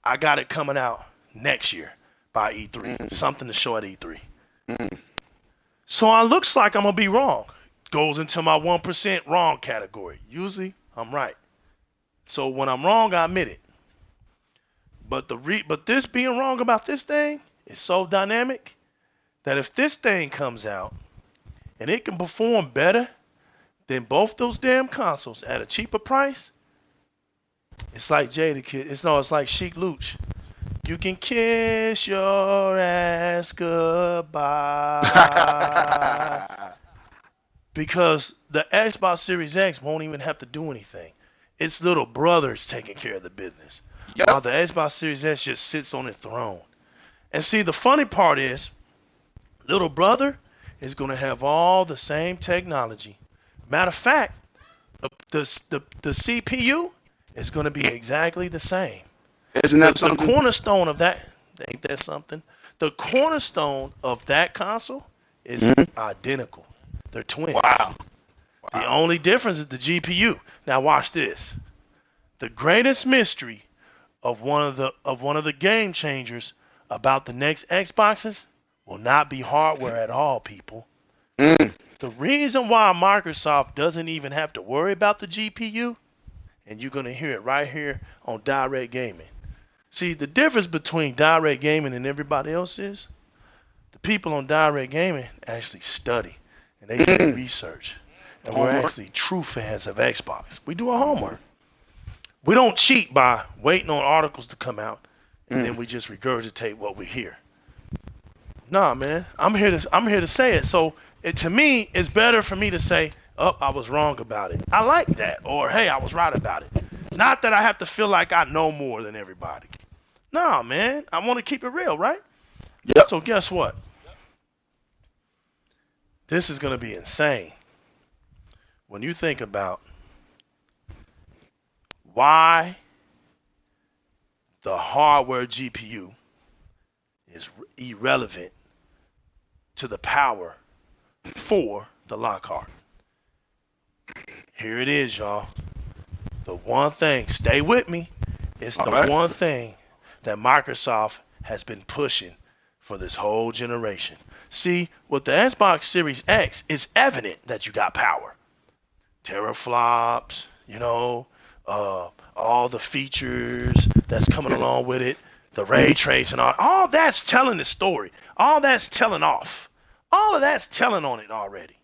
I got it coming out next year by E3. Something to show at E3. So it looks like I'm going to be wrong. Goes into my 1% wrong category. Usually, I'm right. So when I'm wrong, I admit it. But this being wrong about this thing is so dynamic that if this thing comes out and it can perform better than both those damn consoles at a cheaper price, it's like Jada Kid. It's like Chic Luch. You can kiss your ass goodbye. Because the Xbox Series X won't even have to do anything. Its little brother's taking care of the business. Yep. While the Xbox Series X just sits on its throne. And see, the funny part is, little brother is going to have all the same technology. Matter of fact, the CPU is going to be exactly the same. Isn't that something? The cornerstone of that, ain't that something? The cornerstone of that console is identical. They're twins. Wow. The only difference is the GPU. Now watch this. The greatest mystery of one of the game changers about the next Xboxes will not be hardware at all, people. The reason why Microsoft doesn't even have to worry about the GPU, and you're going to hear it right here on Di-RREC Gaming. See, the difference between Di-RREC Gaming and everybody else is the people on Di-RREC Gaming actually study and they do research. And we're actually true fans of Xbox. We do our homework. We don't cheat by waiting on articles to come out and then we just regurgitate what we hear. Nah, man, I'm here to say it. So to me, it's better for me to say, "Oh, I was wrong about it." I like that, or "Hey, I was right about it." Not that I have to feel like I know more than everybody. Nah, man, I want to keep it real, right? Yep. So guess what? This is gonna be insane when you think about why the hardware GPU is irrelevant to the power for the Lockhart. Here it is, y'all. The one thing, stay with me, it's the one thing that Microsoft has been pushing for this whole generation. See, with the Xbox Series X, it's evident that you got power. Teraflops, all the features that's coming along with it, the ray tracing, all that's telling the story. All that's telling off. All of that's telling on it already.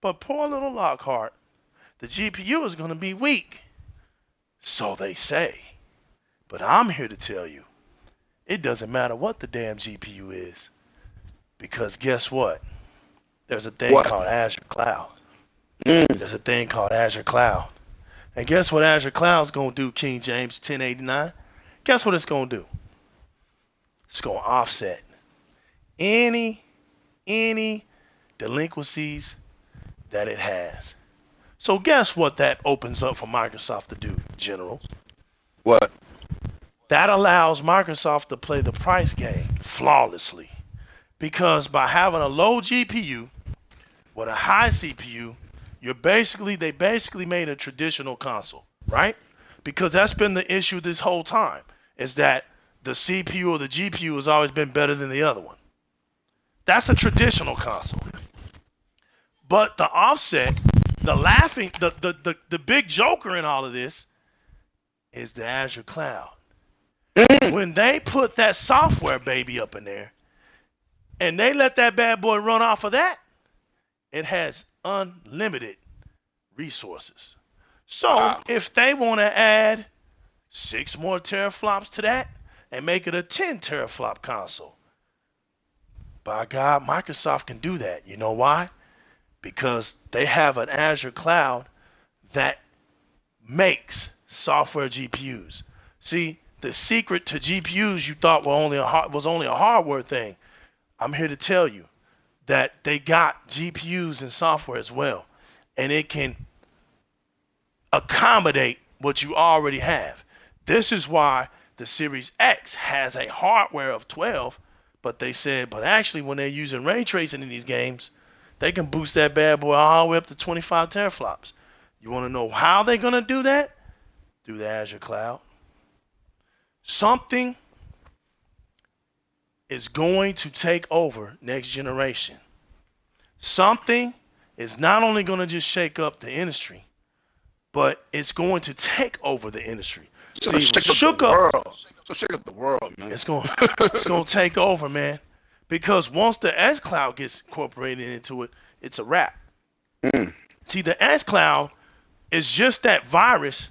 But poor little Lockhart, the GPU is going to be weak. So they say. But I'm here to tell you, it doesn't matter what the damn GPU is. Because guess what? There's a thing called Azure Cloud. There's a thing called Azure Cloud. And guess what Azure Cloud's going to do, King James 1089? Guess what it's going to do? It's going to offset any delinquencies that it has. So guess what that opens up for Microsoft to do, General? What? That allows Microsoft to play the price game flawlessly. Because by having a low GPU with a high CPU, they basically made a traditional console, right? Because that's been the issue this whole time, is that the CPU or the GPU has always been better than the other one. That's a traditional console. But the offset, the big joker in all of this is the Azure Cloud. When they put that software baby up in there, and they let that bad boy run off of that, it has unlimited resources. So if they want to add 6 more teraflops to that and make it a 10 teraflop console, by God, Microsoft can do that. You know why? Because they have an Azure Cloud that makes software GPUs. See, the secret to GPUs you thought was only a hardware thing. I'm here to tell you that they got GPUs and software as well, and it can accommodate what you already have. This is why the Series X has a hardware of 12, but actually when they're using ray tracing in these games, they can boost that bad boy all the way up to 25 teraflops. You want to know how they're going to do that? Through the Azure Cloud. Something is going to take over next generation. Something is not only going to just shake up the industry, but it's going to take over the industry. It's going to shake up the world, man. It's going to take over, man. Because once the S Cloud gets incorporated into it, it's a wrap. See, the S Cloud is just that virus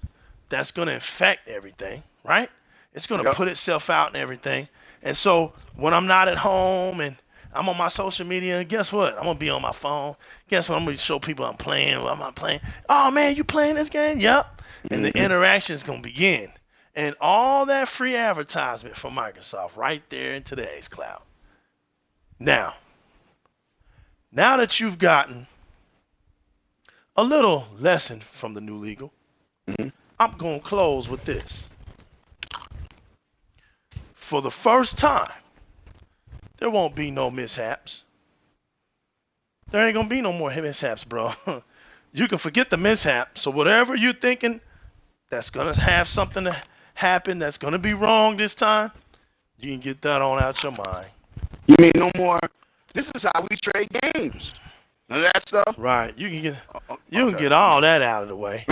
that's going to infect everything, right? It's going to put itself out and everything. And so when I'm not at home and I'm on my social media, guess what? I'm going to be on my phone. Guess what? I'm going to show people I'm playing. Well, I'm not playing. Oh, man, you playing this game? Yep. And the interaction is going to begin. And all that free advertisement from Microsoft right there into the X Cloud. Now that you've gotten a little lesson from the new legal, I'm going to close with this. For the first time, there won't be no mishaps. There ain't going to be no more mishaps, bro. You can forget the mishap. So whatever you're thinking that's going to have something to happen that's going to be wrong this time, you can get that on out your mind. You mean no more, this is how we trade games. None of that stuff? Right. You can get all that out of the way.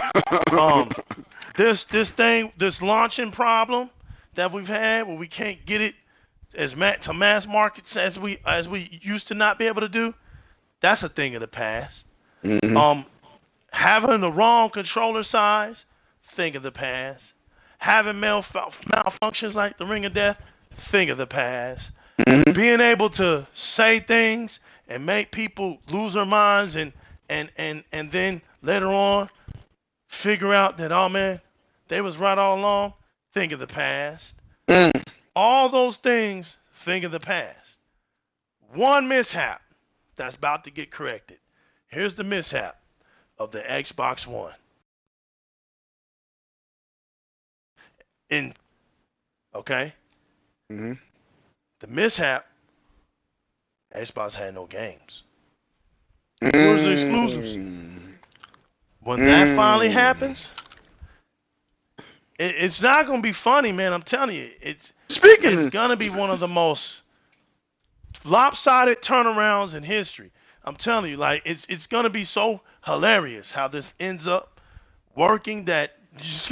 This launching problem that we've had where we can't get it to mass markets as we used to not be able to do, that's a thing of the past. Having the wrong controller size, thing of the past. Having malfunctions like the Ring of Death, thing of the past. Being able to say things and make people lose their minds and then later on figure out that, oh man, they was right all along, think of the past. All those things, think of the past. One mishap that's about to get corrected. Here's the mishap of the Xbox One. Okay? The mishap, Xbox had no games. Where's the exclusives? When that finally happens, it's not going to be funny, man. I'm telling you. It's going to be one of the most lopsided turnarounds in history. I'm telling you, like, it's going to be so hilarious how this ends up working that it's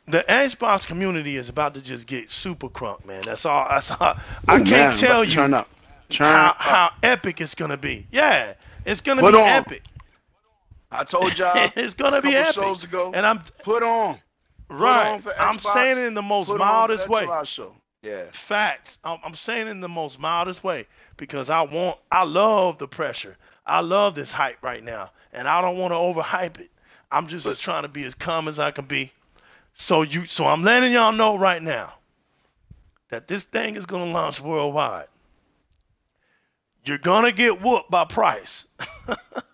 the Xbox community is about to just get super crunk, man. That's all. I can't tell you how epic it's going to be. Yeah, it's going to be epic. I told y'all It's a gonna be couple epic. shows ago. And I'm Put on right. for Xbox. I'm saying it in the most Put on for mildest that way. July show. Yeah. Facts. I'm saying it in the most mildest way because I love the pressure. I love this hype right now, and I don't want to overhype it. I'm just But trying to be as calm as I can be. So I'm letting y'all know right now that this thing is gonna launch worldwide. You're gonna get whooped by price.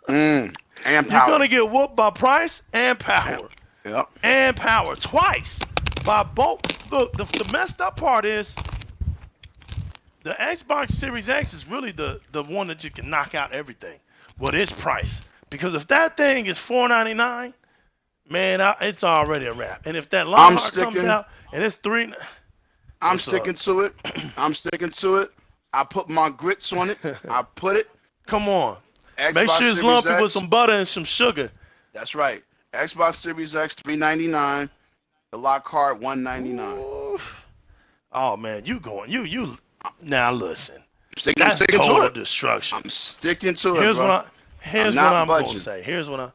and You're power. gonna get whooped by price and power. Yep. And power twice by both. Look, the messed up part is the Xbox Series X is really the one that you can knock out everything with its price. Because if that thing is $499, man, it's already a wrap. And if that Lionheart comes out and it's I'm sticking to it. I'm sticking to it. I put my grits on it. I put it. Come on. Xbox Make sure it's Series lumpy X, with some butter and some sugar. That's right. Xbox Series X $399. The Lockhart $199. Oh man, you now listen. I'm sticking total to it. destruction. I'm sticking to it, Here's bro. Here's what I'm gonna say. Here's what all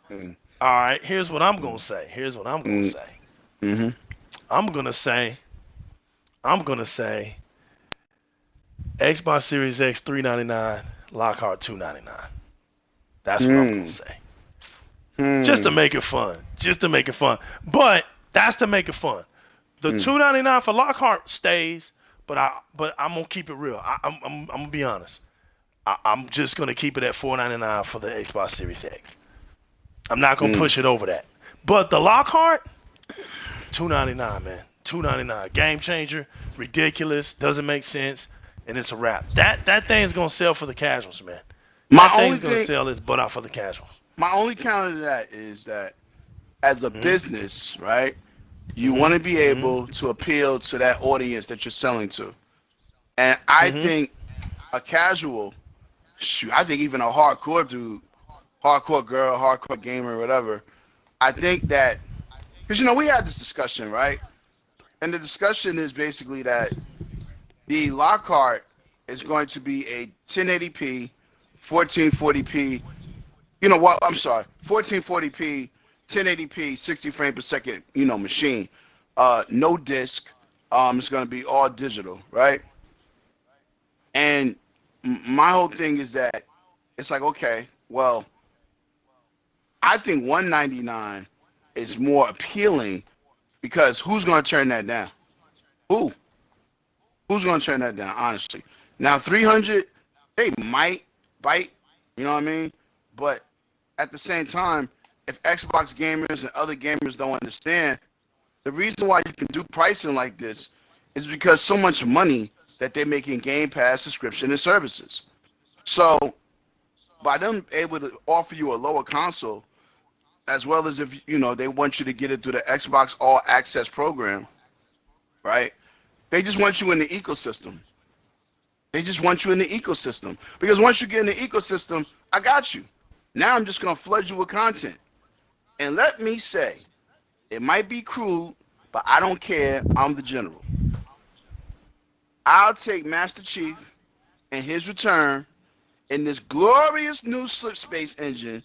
right. Here's what I'm gonna say. Here's what I'm gonna say. Mm-hmm. I'm gonna say Xbox Series X $399, Lockhart $299. That's what I'm gonna say. Just to make it fun. Just to make it fun. But that's to make it fun. The $299 for Lockhart stays, but I'm gonna keep it real. I'm gonna be honest. I'm just gonna keep it at $499 for the Xbox Series X. I'm not gonna push it over that. But the Lockhart, $299, man. $299. Game changer, ridiculous, doesn't make sense, and it's a wrap. That thing's gonna sell for the casuals, man. That thing's gonna sell its butt out for the casuals. My only counter to that is that as a business, right? You want to be able to appeal to that audience that you're selling to. And I think a casual, I think even a hardcore dude, hardcore girl, hardcore gamer, whatever, I think that, because, we had this discussion, right? And the discussion is basically that the Lockhart is going to be a 1080p, 1440p, 1440p, 1080p, 60 frames per second, machine. No disc. It's going to be all digital, right? And my whole thing is that it's like, okay, well, I think $199 is more appealing because who's going to turn that down? Who's going to turn that down, honestly? Now, $300, they might bite, you know what I mean? But at the same time, if Xbox gamers and other gamers don't understand, the reason why you can do pricing like this is because so much money that they make in Game Pass subscription and services. So by them able to offer you a lower console, as well as if they want you to get it through the Xbox All Access program, right? They just want you in the ecosystem. Because once you get in the ecosystem, I got you. Now I'm just gonna flood you with content. And let me say, it might be crude, but I don't care. I'm the general. I'll take Master Chief and his return in this glorious new slip space engine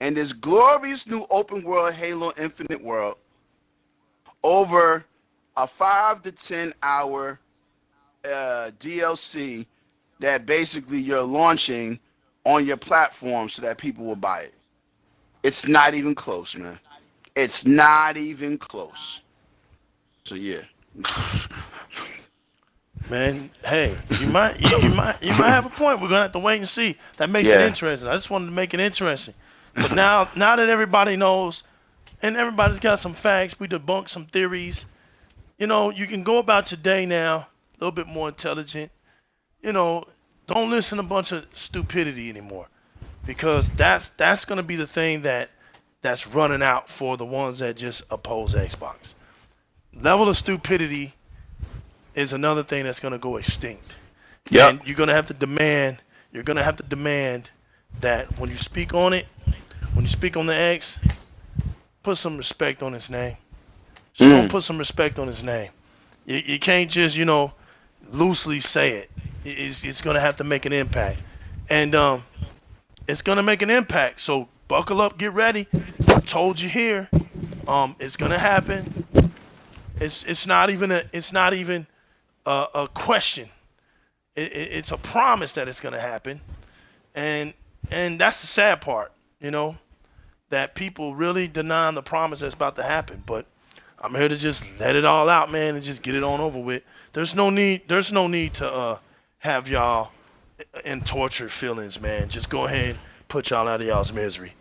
and this glorious new open world Halo Infinite world over a 5 to 10 hour DLC that basically you're launching on your platform so that people will buy it. It's not even close, man. It's not even close. So yeah. Man, hey, you might have a point. We're gonna have to wait and see. That makes it interesting. I just wanted to make it interesting. But now that everybody knows, and everybody's got some facts, we debunked some theories. You can go about your day now a little bit more intelligent. Don't listen to a bunch of stupidity anymore, because that's gonna be the thing that's running out for the ones that just oppose Xbox. Level of stupidity is another thing that's gonna go extinct. Yeah. And you're gonna have to demand that when you speak on it, when you speak on the X, put some respect on his name. Put some respect on his name. You can't just loosely say it. It's gonna have to make an impact, and it's gonna make an impact. So buckle up, get ready. I told you here. It's gonna happen. It's not even a question. It's a promise that it's gonna happen, and that's the sad part, that people really denying the promise that's about to happen. But I'm here to just let it all out, man, and just get it on over with. There's no need to have y'all in tortured feelings, man. Just go ahead and put y'all out of y'all's misery.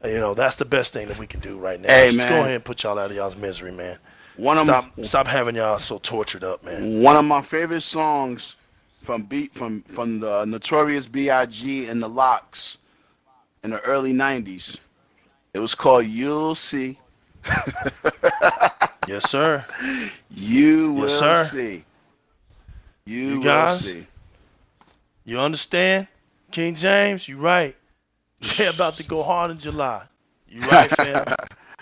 That's the best thing that we can do right now. Hey, just man. go ahead and put y'all out of y'all's misery, man. Stop having y'all so tortured up, man. One of my favorite songs from the Notorious B.I.G. and the Locks in the early '90s. It was called "You'll See." Yes, sir. You will yes, sir. see. You will guys, see. You understand? King James, you right. They about to go hard in July. You right, fam.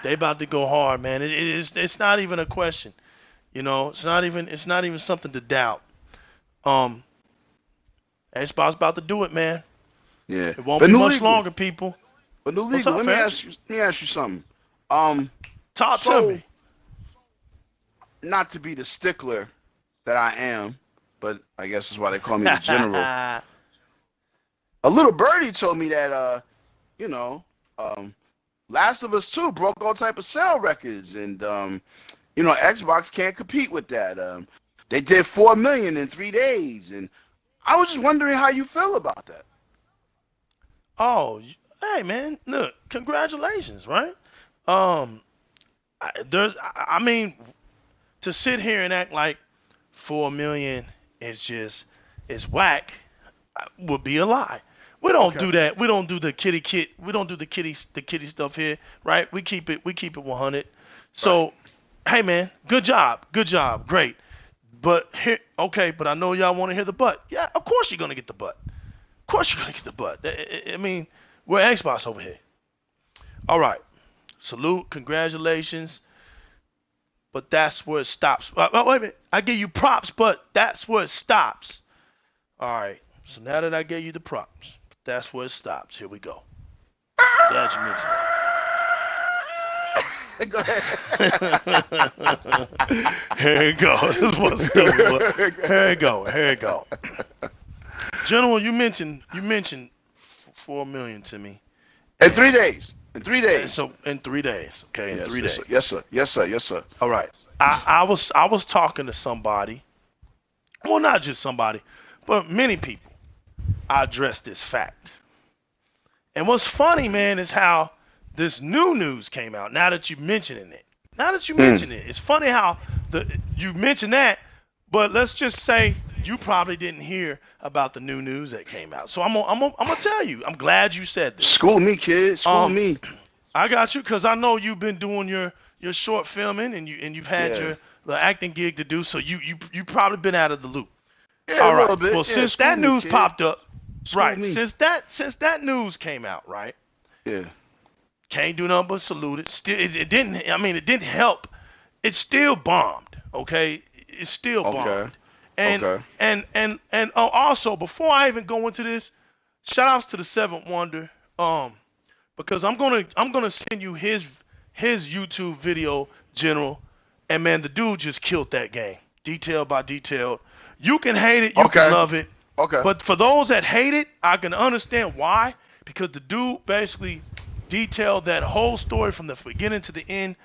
They about to go hard, man. It's not even a question. It's not even something to doubt. Xbox about to do it, man. Yeah. It won't be much longer, people. But New Legal, let me ask you something. Talk to me. Not to be the stickler that I am, but I guess that's why they call me the general. A little birdie told me that Last of Us 2 broke all type of sale records, and Xbox can't compete with that. They did 4 million in 3 days, and I was just wondering how you feel about that. Oh, hey man, look, congratulations, right? I mean, to sit here and act like 4 million is whack would be a lie. We don't do that. We don't do the kitty. We don't do the kitty stuff here, right? We keep it 100. So, right. Hey man, good job, great. But but I know y'all want to hear the but. Yeah, of course you're gonna get the but. Of course you're gonna get the but. I mean, we're Xbox over here. All right, salute, congratulations. But that's where it stops. Wait a minute, I give you props, but that's where it stops. All right, so now that I gave you the props, that's where it stops. Here we go. Glad you mentioned it. Go ahead. Here you go. This was stupid. Here you go. General, you mentioned 4 million to me. In 3 days. So in 3 days. Okay, in 3 days. Yes, sir. All right. I was talking to somebody. Well, not just somebody, but many people. I addressed this fact. And what's funny, man, is how this new news came out. Now that you're mentioning it. It's funny how you mentioned that, but let's just say you probably didn't hear about the new news that came out. So I'm gonna tell you. I'm glad you said this. School me, kid. School me. I got you, because I know you've been doing your short filming and you've had the acting gig to do. So you probably been out of the loop. Yeah, all right. A little bit. Well, since that news popped up, right? Me. Since that news came out, right? Yeah. Can't do nothing but salute it. Still, it didn't. I mean, it didn't help. It still bombed. Okay, it still bombed. And also, before I even go into this, shout outs to the Seventh Wonder. Because I'm gonna send you his YouTube video, General. And man, the dude just killed that game, detail by detail. You can hate it, you can love it. Okay. But for those that hate it, I can understand why. Because the dude basically detailed that whole story from the beginning to the end.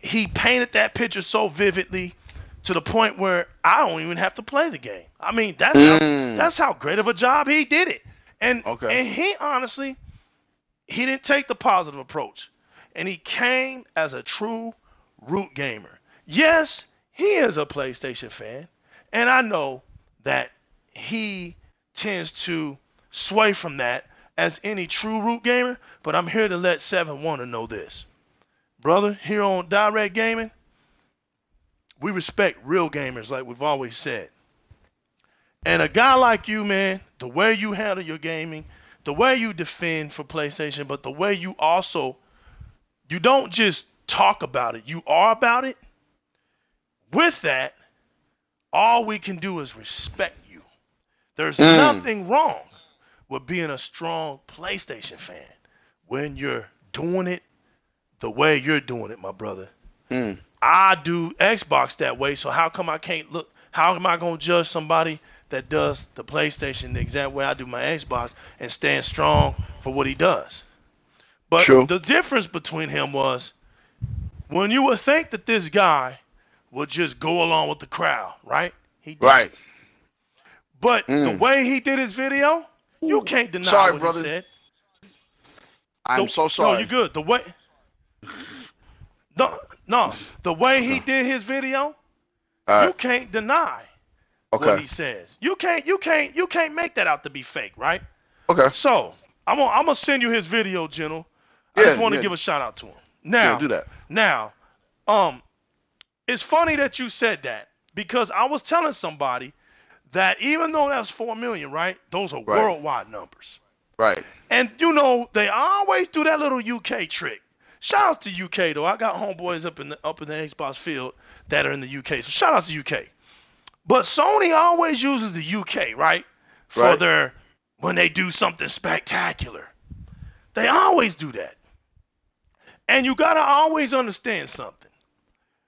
He painted that picture so vividly to the point where I don't even have to play the game. I mean, that's how great of a job he did it. And he honestly, he didn't take the positive approach. And he came as a true root gamer. Yes, he is a PlayStation fan. And I know that he tends to sway from that as any true root gamer, but I'm here to let Seven Wonder know this. Brother, here on Di-RREC Gaming, we respect real gamers like we've always said. And a guy like you, man, the way you handle your gaming, the way you defend for PlayStation, but the way you don't just talk about it, you are about it. With that, all we can do is respect you. There's nothing wrong with being a strong PlayStation fan. when you're doing it the way you're doing it, my brother. Mm. I do Xbox that way, so how come I can't look? How am I gonna judge somebody that does the PlayStation the exact way I do my Xbox and stand strong for what he does? But True. the difference between him was when you would think that this guy would just go along with the crowd, right? He did. Right. But the way he did his video, you Ooh. can't deny Sorry, what brother. he said. I'm so sorry. No, you're good. No. The way he did his video, you can't deny what he says. You can't make that out to be fake, right? Okay. So I'm gonna send you his video, General. I just want to give a shout out to him. Now, do that. Now, it's funny that you said that because I was telling somebody that even though that's 4 million, right? Those are worldwide numbers. Right. And you know they always do that little UK trick. Shout out to UK though. I got homeboys up in the Xbox field that are in the UK. So shout out to UK. But Sony always uses the UK, right? For their when they do something spectacular. They always do that. And you gotta always understand something.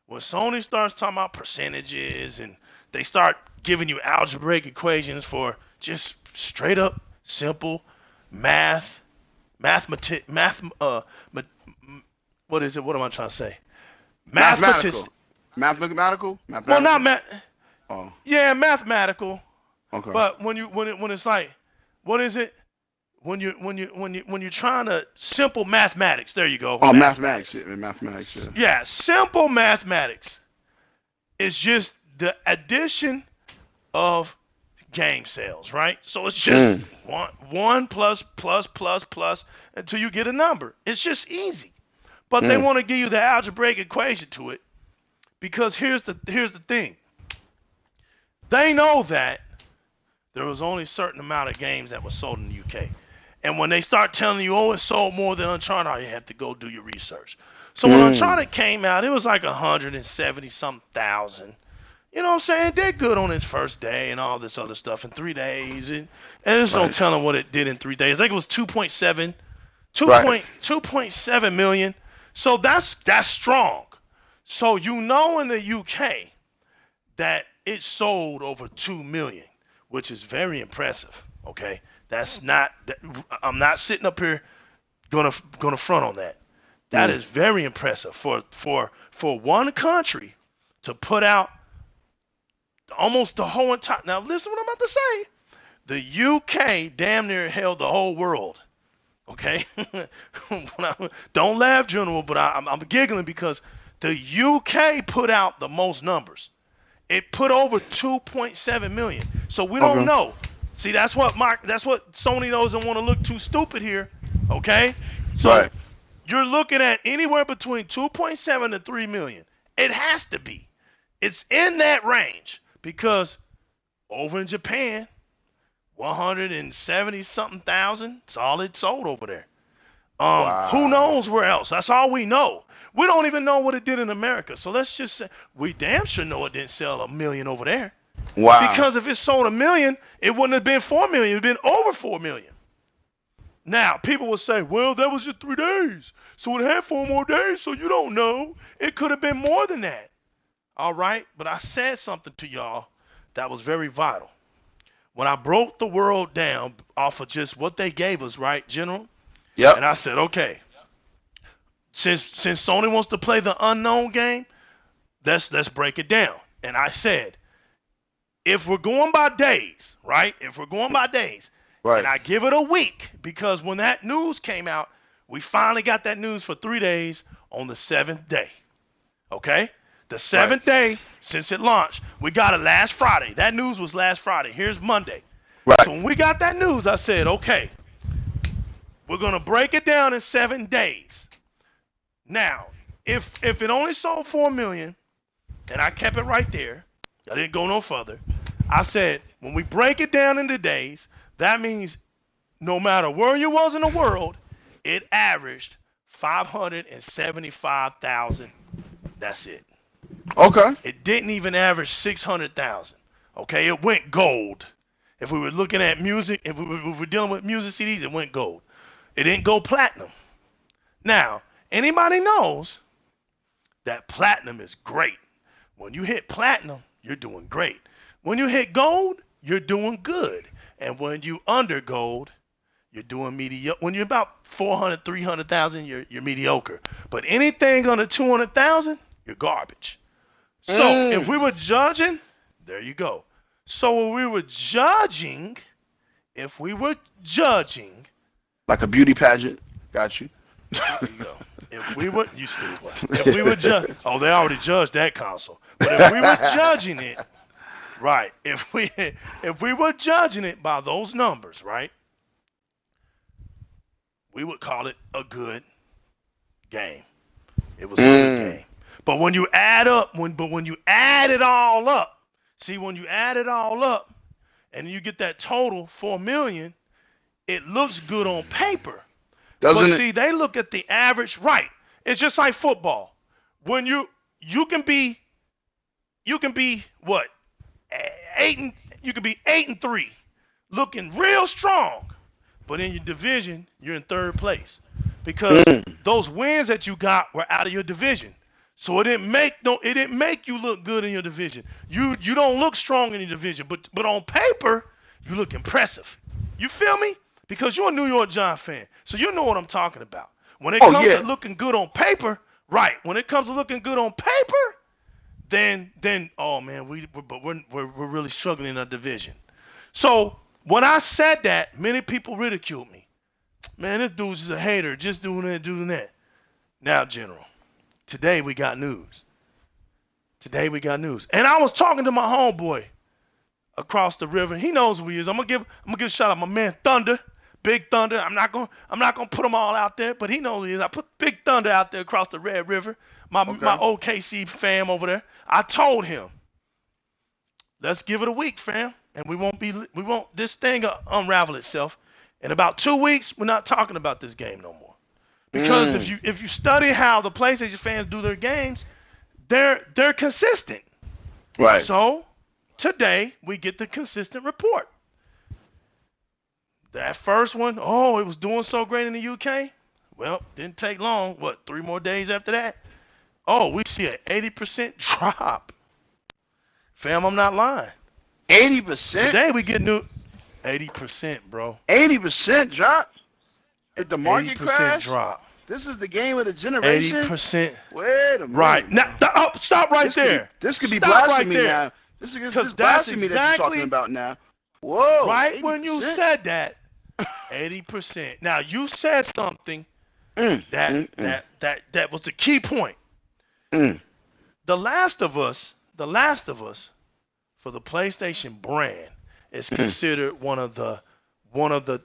When Sony starts talking about percentages and they start giving you algebraic equations for just straight up simple math, what is it? What am I trying to say? Mathematical. Well, not math. Oh. Yeah, mathematical. Okay. But when it's like, what is it? When you're trying to simple mathematics, there you go. Oh, mathematics. Yeah. Yeah, simple mathematics is just the addition of game sales, right? So it's just one plus until you get a number. It's just easy. But they want to give you the algebraic equation to it because here's the thing. They know that there was only a certain amount of games that were sold in the UK. And when they start telling you, oh, it sold more than Uncharted, you have to go do your research. So when Uncharted came out, it was like 170-something thousand. You know what I'm saying? It did good on its first day and all this other stuff in 3 days. And there's no telling what it did in 3 days. I think it was 2.7 million. So that's strong. So you know in the UK that it sold over 2 million, which is very impressive. Okay, I'm not sitting up here gonna front on that. That is very impressive for one country to put out almost the whole entire. Now listen what I'm about to say. The UK damn near held the whole world. Okay, don't laugh, General, but I'm giggling because the UK put out the most numbers. It put over 2.7 million. So we don't know. See, that's what Sony doesn't want to look too stupid here. Okay, so you're looking at anywhere between 2.7 to 3 million. It has to be. It's in that range because over in Japan, 170-something thousand solid sold over there. Who knows where else? That's all we know. We don't even know what it did in America. So let's just say we damn sure know it didn't sell 1 million over there. Wow. Because if it sold 1 million, it wouldn't have been 4 million. It would have been over 4 million. Now, people will say, well, that was just 3 days. So it had 4 more days, so you don't know. It could have been more than that. All right? But I said something to y'all that was very vital. When I broke the world down off of just what they gave us, right, General? Yep. And I said, okay, since Sony wants to play the unknown game, let's break it down. And I said, if we're going by days, right? And I give it a week, because when that news came out, we finally got that news for 3 days on the 7th day. Okay? The 7th day since it launched. We got it last Friday. That news was last Friday. Here's Monday. Right. So when we got that news, I said, okay, we're going to break it down in 7 days. Now, if it only sold 4 million, and I kept it right there, I didn't go no further. I said, when we break it down into days, that means no matter where you was in the world, it averaged 575,000. That's it. Okay. It didn't even average 600,000. Okay, it went gold. If we were looking at music, if we were dealing with music CDs, it went gold. It didn't go platinum. Now, anybody knows that platinum is great. When you hit platinum, you're doing great. When you hit gold, you're doing good. And when you under gold, you're doing mediocre. When you're about 400, 300,000, you're mediocre. But anything under 200,000, you're garbage. So if we were judging, there you go. So when we were judging, like a beauty pageant, got you. there you go. If we were, you stupid. If we were they already judged that console. But if we were judging it, right? If we were judging it by those numbers, right? We would call it a good game. It was a good game. But when you add it all up, see, when you add it all up, and you get that total 4 million, it looks good on paper. Doesn't but it? See, they look at the average, right? It's just like football. When you can be what? You can be 8-3, looking real strong, but in your division, you're in third place because those wins that you got were out of your division. So it didn't make you look good in your division. You don't look strong in your division, but on paper, you look impressive. You feel me? Because you're a New York Giants fan, so you know what I'm talking about. When it comes to looking good on paper, right? When it comes to looking good on paper, then oh man, we're really struggling in our division. So when I said that, many people ridiculed me. Man, this dude's just a hater, just doing that. Now, General, today we got news. And I was talking to my homeboy across the river. He knows who he is. I'm gonna give a shout out my man Thunder, Big Thunder. I'm not gonna put them all out there, but he knows who he is. I put Big Thunder out there across the Red River. My OKC fam over there. I told him, let's give it a week, fam, and we won't this thing unravel itself. In about 2 weeks, we're not talking about this game no more. Because if you study how the PlayStation fans do their games, they're consistent. Right. So today we get the consistent report. That first one, it was doing so great in the UK. Well, didn't take long. 3 more days after that? We see an 80% drop. Fam, I'm not lying. 80%? Today we get new 80%, bro. 80% drop? If the market 80% crash? drop. This is the game of the generation? 80%. Wait a minute. Right. Now, stop right there. This could be Stop blasphemy right there. now. This is blasphemy that you're talking about now. Whoa. Right 80%? when you said that, 80%. Now, you said something that was the key point. The Last of Us, for the PlayStation brand, is considered one of the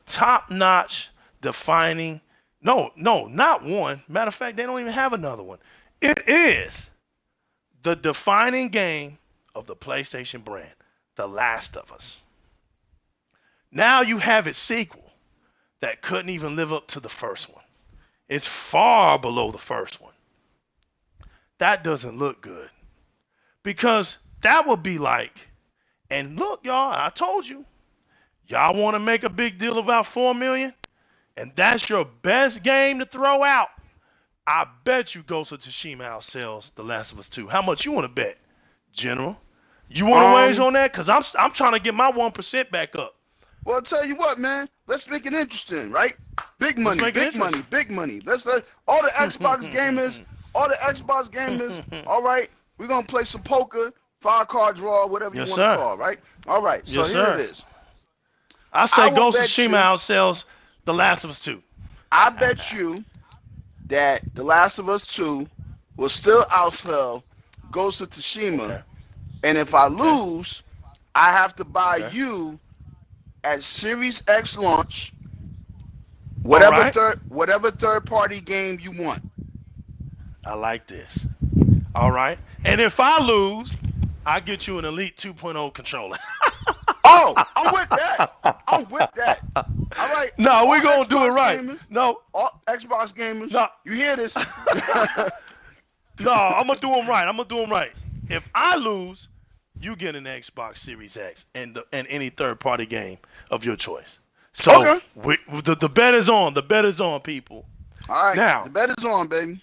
top-notch defining. No, not one. Matter of fact, they don't even have another one. It is the defining game of the PlayStation brand, The Last of Us. Now you have its sequel that couldn't even live up to the first one. It's far below the first one. That doesn't look good. Because that would be like, and look, y'all, I told you, y'all want to make a big deal about 4 million? And that's your best game to throw out? I bet you Ghost of Tsushima outsells The Last of Us 2. How much you want to bet, General? You want to wager on that? Because I'm trying to get my 1% back up. Well, I'll tell you what, man. Let's make it interesting, right? Big money. Let's all the Xbox gamers, all right, we're going to play some poker, 5-card draw, whatever you want to call, right? All right, so here it is. I say Ghost of Tsushima outsells The Last of Us 2. I bet you that The Last of Us 2 will still outsell Ghost of Tsushima. Okay. And if I lose, I have to buy you at Series X launch whatever third party game you want. I like this. All right. And if I lose, I get you an Elite 2.0 controller. Oh, I'm with that. All right. No, we're going to do it right. No. All Xbox gamers. No. You hear this? No, I'm going to do them right. If I lose, you get an Xbox Series X and any third-party game of your choice. So the bet is on. The bet is on, people. All right. Now, The bet is on, baby.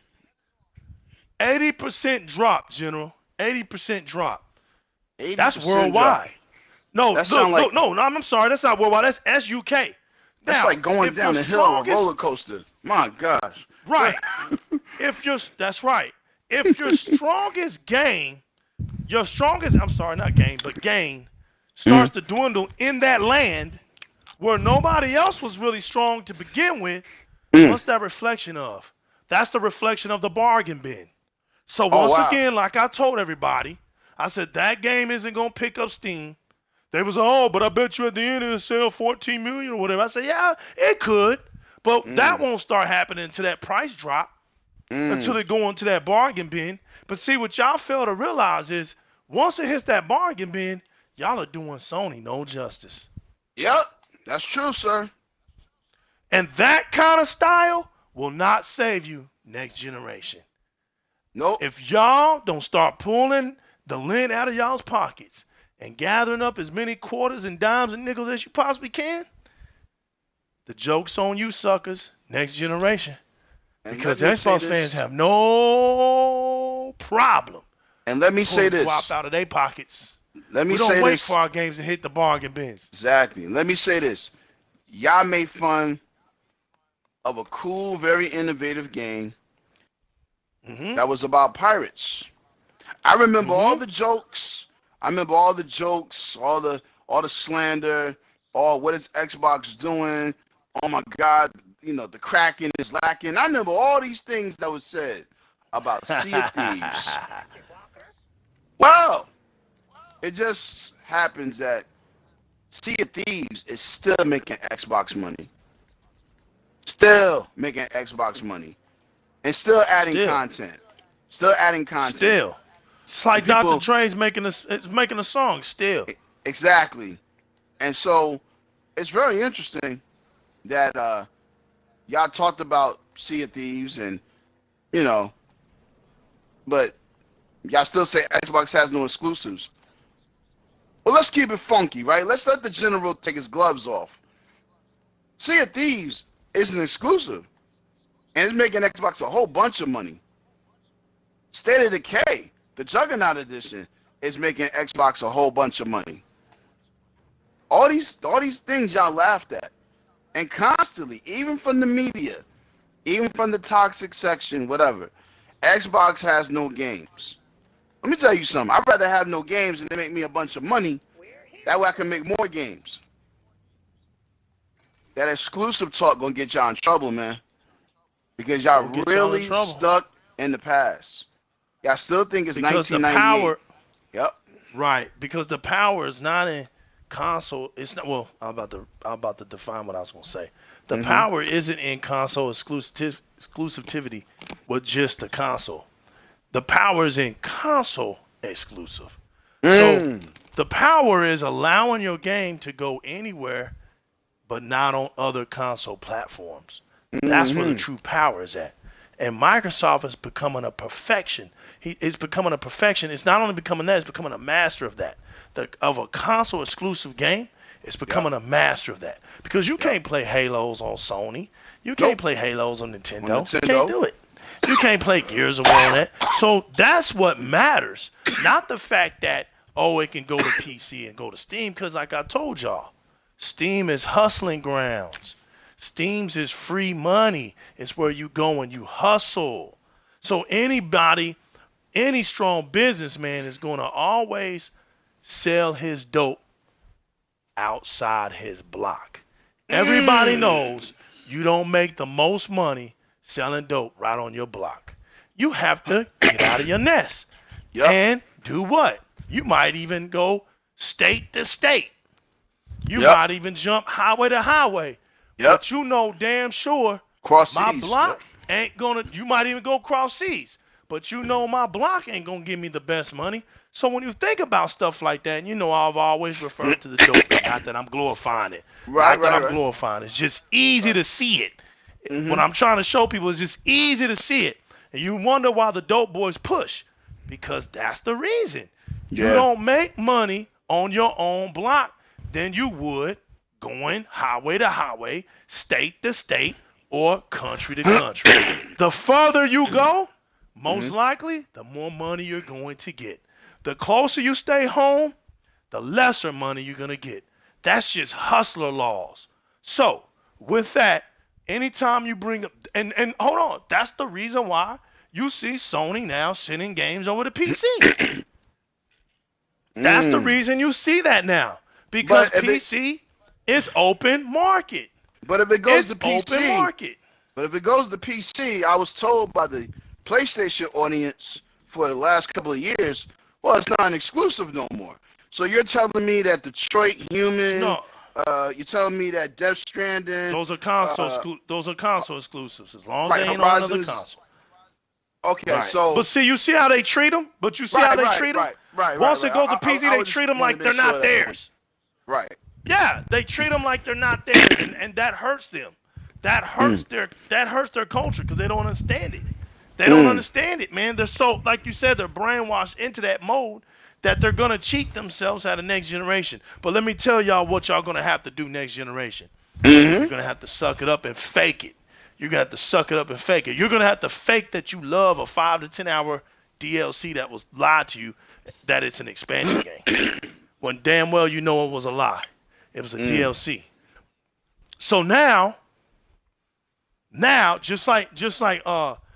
80% drop, General. 80% drop. 80% That's worldwide. drop. No, That sound like, no, I'm sorry. That's not worldwide. That's SUK. That's Now, like going if down your the hill of a strongest, roller coaster. My gosh. right? That's right. If your strongest game, I'm sorry, not game, but gain, starts to dwindle in that land where nobody else was really strong to begin with, what's that reflection of? That's the reflection of the bargain bin. So Oh, once wow. again, like I told everybody, I said that game isn't gonna pick up steam. They was, oh, but I bet you at the end it'll sell 14 million or whatever. I said, yeah, it could, but that won't start happening until that price drop, until they go into that bargain bin. But see, what y'all fail to realize is once it hits that bargain bin, y'all are doing Sony no justice. Yep, that's true, sir. And that kind of style will not save you next generation. Nope. If y'all don't start pulling the lint out of y'all's pockets and gathering up as many quarters and dimes and nickels as you possibly can, the joke's on you suckers, next generation. Because Xbox fans have no problem. And let me say this. Guap out of their pockets. Let me we say don't wait this. for our games to hit the bargain bins. Exactly. Let me say this. Y'all made fun of a cool, very innovative game that was about pirates. I remember all the jokes. I remember all the jokes, all the slander, all what is Xbox doing? Oh my God, you know, the cracking is lacking. I remember all these things that was said about Sea of Thieves. Well, it just happens that Sea of Thieves is still making Xbox money. Still making Xbox money. And still adding content. Still adding content. Still. It's like Dr. Dre's making a song still. Exactly. And so it's very interesting that y'all talked about Sea of Thieves and, you know, but y'all still say Xbox has no exclusives. Well, let's keep it funky, right? Let's let the general take his gloves off. Sea of Thieves is an exclusive, and it's making Xbox a whole bunch of money. State of Decay, the Juggernaut Edition, is making Xbox a whole bunch of money. All these things y'all laughed at, and constantly, even from the media, even from the toxic section, whatever, Xbox has no games. Let me tell you something. I'd rather have no games and they make me a bunch of money. That way I can make more games. That exclusive talk gonna get y'all in trouble, man. Because y'all really stuck in the past. Y'all still think it's 1998. Yep. Right, because the power is not in console. It's not. Well, I'm about to define what I was gonna say. The power isn't in console exclusivity with just the console. The power is in console exclusive. So the power is allowing your game to go anywhere, but not on other console platforms. That's where the true power is at. And Microsoft is becoming a perfection. It's becoming a perfection. It's not only becoming that, it's becoming a master of that. Of a console exclusive game, it's becoming a master of that. Because you can't play HALLOWS on Sony. You can't play HALLOWS on Nintendo. You can't do it. You can't play Gears of War on that. So that's what matters. Not the fact that, oh, it can go to PC and go to Steam. Because like I told y'all, Steam is hustling grounds. Steam's is free money. It's where you go and you hustle. So anybody, any strong businessman is going to always sell his dope outside his block. Everybody knows you don't make the most money selling dope right on your block. You have to get out of your nest. And do what? You might even go state to state. You might even jump highway to highway. But you know damn sure my block ain't gonna, you might even go cross seas, but you know my block ain't gonna give me the best money. So when you think about stuff like that, and you know I've always referred to the dope, not that I'm glorifying it. Not that I'm glorifying it. It's just easy to see it. What I'm trying to show people is just easy to see it. And you wonder why the dope boys push. Because that's the reason. You don't make money on your own block than you would going highway to highway, state to state, or country to country. The further you go, most likely, the more money you're going to get. The closer you stay home, the lesser money you're going to get. That's just hustler laws. So, with that, anytime you bring up, and hold on, that's the reason why you see Sony now sending games over to PC. That's the reason you see that now. Because PC is open market. But if it goes to PC, open market. But if it goes to PC, I was told by the PlayStation audience for the last couple of years, well, it's not an exclusive no more. So you're telling me that Detroit Human, you're telling me that Death Stranding, those are console exclusives as long as they ain't on another console. Okay, so but see, you see how they treat them. But you see how they treat them. Once it goes to PC, they treat them like they're not theirs. Right. Yeah, they treat them like they're not theirs, and that hurts them. That hurts their culture because they don't understand it. They don't understand it, man. They're so, like you said, they're brainwashed into that mode that they're gonna cheat themselves out of next generation. But let me tell y'all what y'all gonna have to do next generation. You're gonna have to suck it up and fake it. You're gonna have to suck it up and fake it. You're gonna have to fake that you love a 5 to 10 hour DLC that was lied to you, that it's an expansion game, when damn well you know it was a lie. It was a DLC. So now, just like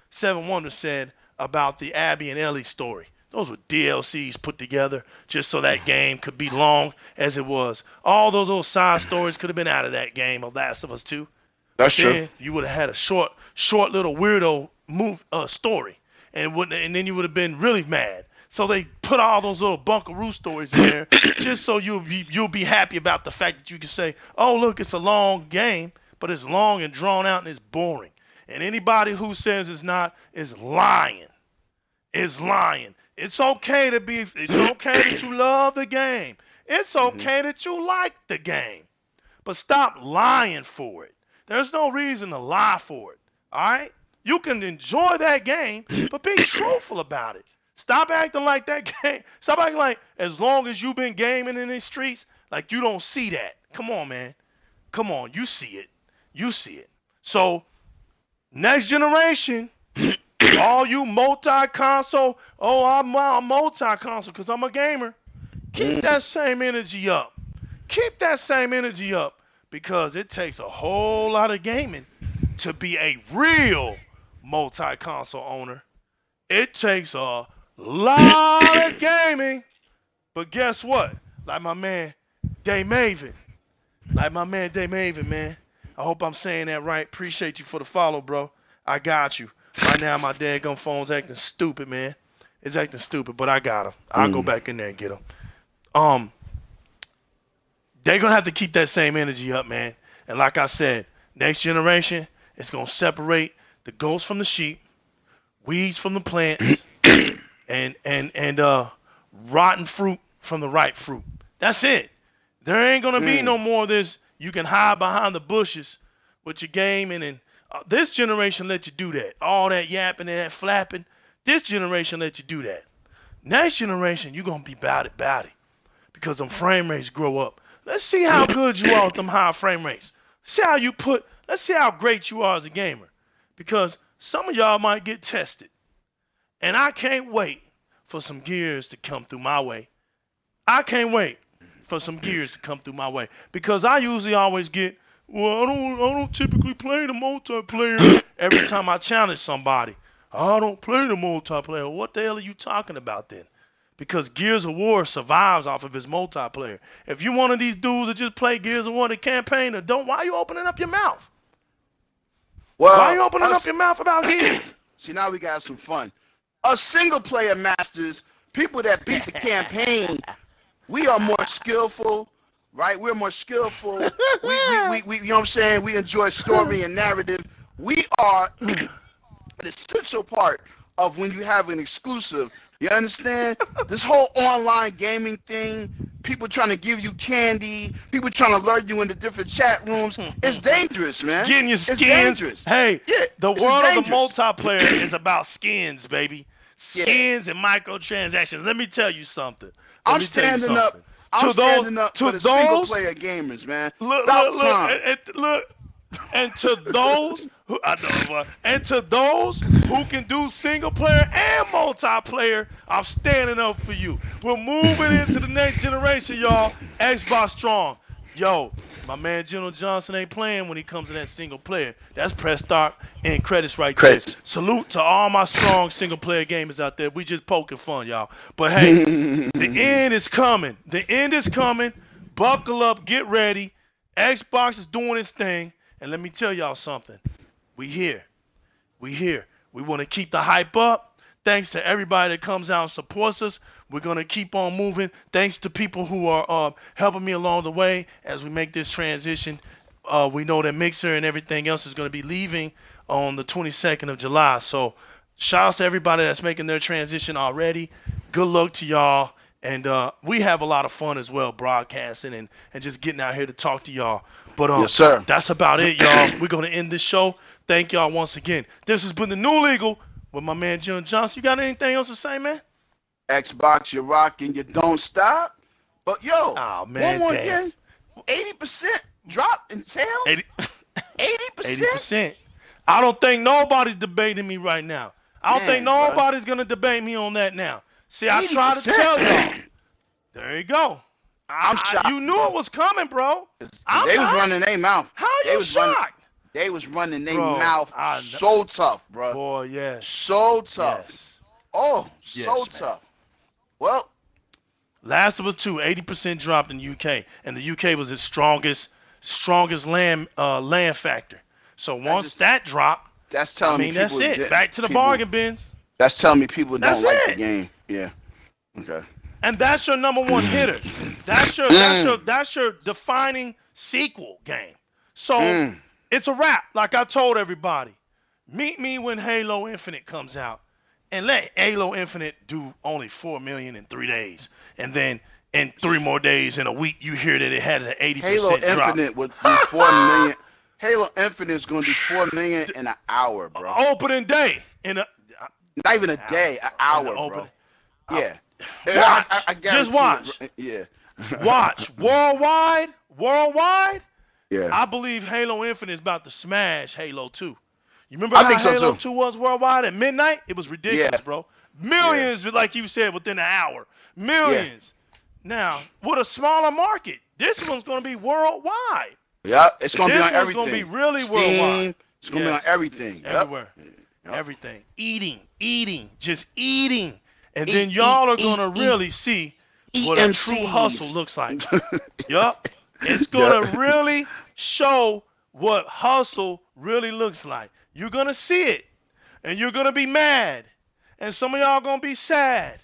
7 Wonders said about the Abby and Ellie story. Those were DLCs put together just so that game could be long as it was. All those little side stories could have been out of that game of Last of Us 2. That's true. You would have had a short little weirdo story, and then you would have been really mad. So they put all those little bunkaroo stories in there just so you'll be happy about the fact that you can say, oh, look, it's a long game, but it's long and drawn out and it's boring. And anybody who says it's not is lying. It's lying. It's okay that you love the game. It's okay that you like the game. But stop lying for it. There's no reason to lie for it. All right? You can enjoy that game, but be truthful about it. Stop acting like that game. Stop acting like as long as you've been gaming in these streets, like you don't see that. Come on, man. Come on. You see it. You see it. So, next generation, all you multi-console, I'm multi-console because I'm a gamer. Keep that same energy up. Keep that same energy up because it takes a whole lot of gaming to be a real multi-console owner. It takes a lot of gaming. But guess what? Like my man, Day Maven. Man. I hope I'm saying that right. Appreciate you for the follow, bro. I got you. Right now, my daggone phone's acting stupid, man. It's acting stupid, but I got him. I'll go back in there and get him. They're going to have to keep that same energy up, man. And like I said, next generation is going to separate the goats from the sheep, weeds from the plants, and rotten fruit from the ripe fruit. That's it. There ain't going to be no more of this. You can hide behind the bushes with your gaming, and this generation let you do that. All that yapping and that flapping, this generation let you do that. Next generation, you're going to be about it. Because them frame rates grow up. Let's see how good you are with them high frame rates. Let's see how great you are as a gamer. Because some of y'all might get tested. And I can't wait for some gears to come through my way. Because I usually always get, well, I don't typically play the multiplayer every time I challenge somebody. I don't play the multiplayer. What the hell are you talking about then? Because Gears of War survives off of its multiplayer. If you're one of these dudes that just play Gears of War the campaign, why are you opening up your mouth? Well, why are you opening up your mouth about Gears? See, now we got some fun. Us single-player masters, people that beat the campaign, we are more skillful, right? We're more skillful. we you know what I'm saying? We enjoy story and narrative. We are an essential part of when you have an exclusive. You understand? This whole online gaming thing, people trying to give you candy, people trying to lure you into different chat rooms, it's dangerous, man. Getting your skins. It's dangerous. Hey, yeah, the world of the multiplayer is about skins, baby. Skins and microtransactions. Let me tell you something. I'm standing up for the single-player gamers, man. Look, And to those who can do single player and multiplayer, I'm standing up for you. We're moving into the next generation, y'all. Xbox strong. Yo, my man General Johnson ain't playing when he comes to that single player. That's press start and credits right there. Credits. Salute to all my strong single player gamers out there. We just poking fun, y'all. But hey, the end is coming. The end is coming. Buckle up, get ready. Xbox is doing its thing. And let me tell y'all something. We here. We here. We want to keep the hype up. Thanks to everybody that comes out and supports us. We're going to keep on moving. Thanks to people who are helping me along the way as we make this transition. We know that Mixer and everything else is going to be leaving on the 22nd of July. So shout out to everybody that's making their transition already. Good luck to y'all. And we have a lot of fun as well broadcasting and just getting out here to talk to y'all. But Yes, sir. that's about it, y'all. We're going to end this show. Thank y'all once again. This has been the New Legal with my man Jim Johnson. You got anything else to say, man? Xbox, you rock and you don't stop. But yo, Oh, man, one more damn. again. 80% drop in sales. 80%. 80%. I don't think nobody's debating me right now. I don't think Man, nobody's going to debate me on that now. See, I tried to tell y'all. There you go. I'm shocked. You knew it was coming, bro. They was running their mouth. How you shocked? They was running their Bro, mouth so tough, bro. Boy, yes. So tough. Yes. Oh, Yes, so man. tough. Well, Last of Us 2, 80% dropped in UK, and the UK was its strongest land factor. So once that dropped, that's telling me that's people it. Back to the bargain bins. That's telling me people That's don't like the it. game. Yeah. Okay. And that's your number one hitter. That's your defining sequel game. So it's a wrap. Like I told everybody, meet me when Halo Infinite comes out, and let Halo Infinite do only 4 million in 3 days, and then in 3 more days in a week you hear that it has an 80% Halo drop. Infinite would do 4 million. Halo Infinite is going to do 4 million in an hour, bro. Opening day Not even a day, an hour, bro. Yeah. Watch. I Just watch. Yeah. Watch. Worldwide. Yeah. I believe Halo Infinite is about to smash Halo 2. You remember I how think so, Halo too. 2 was worldwide at midnight? It was ridiculous, Yeah. bro. Millions, like you said, within an hour. Millions. Now, with a smaller market, this one's going to be worldwide. Yeah, it's going to be on This one's everything. going to be really Steam, worldwide. it's going to be on everything. Everywhere. Yep. Everything. Eating. Just eating. And then y'all are going to really see what a true hustle looks like. Yup. It's going to really show what hustle really looks like. You're going to see it. And you're going to be mad. And some of y'all going to be sad.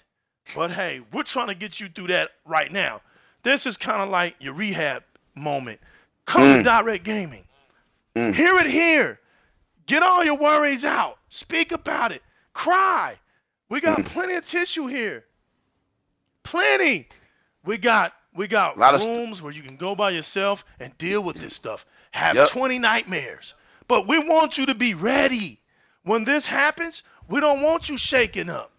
But hey, we're trying to get you through that right now. This is kind of like your rehab moment. Come to Di-RREC Gaming. Hear it here. Get all your worries out. Speak about it. Cry. We got plenty of tissue here. Plenty. We got rooms where you can go by yourself and deal with this stuff. Have 20 nightmares. But we want you to be ready. When this happens, we don't want you shaking up.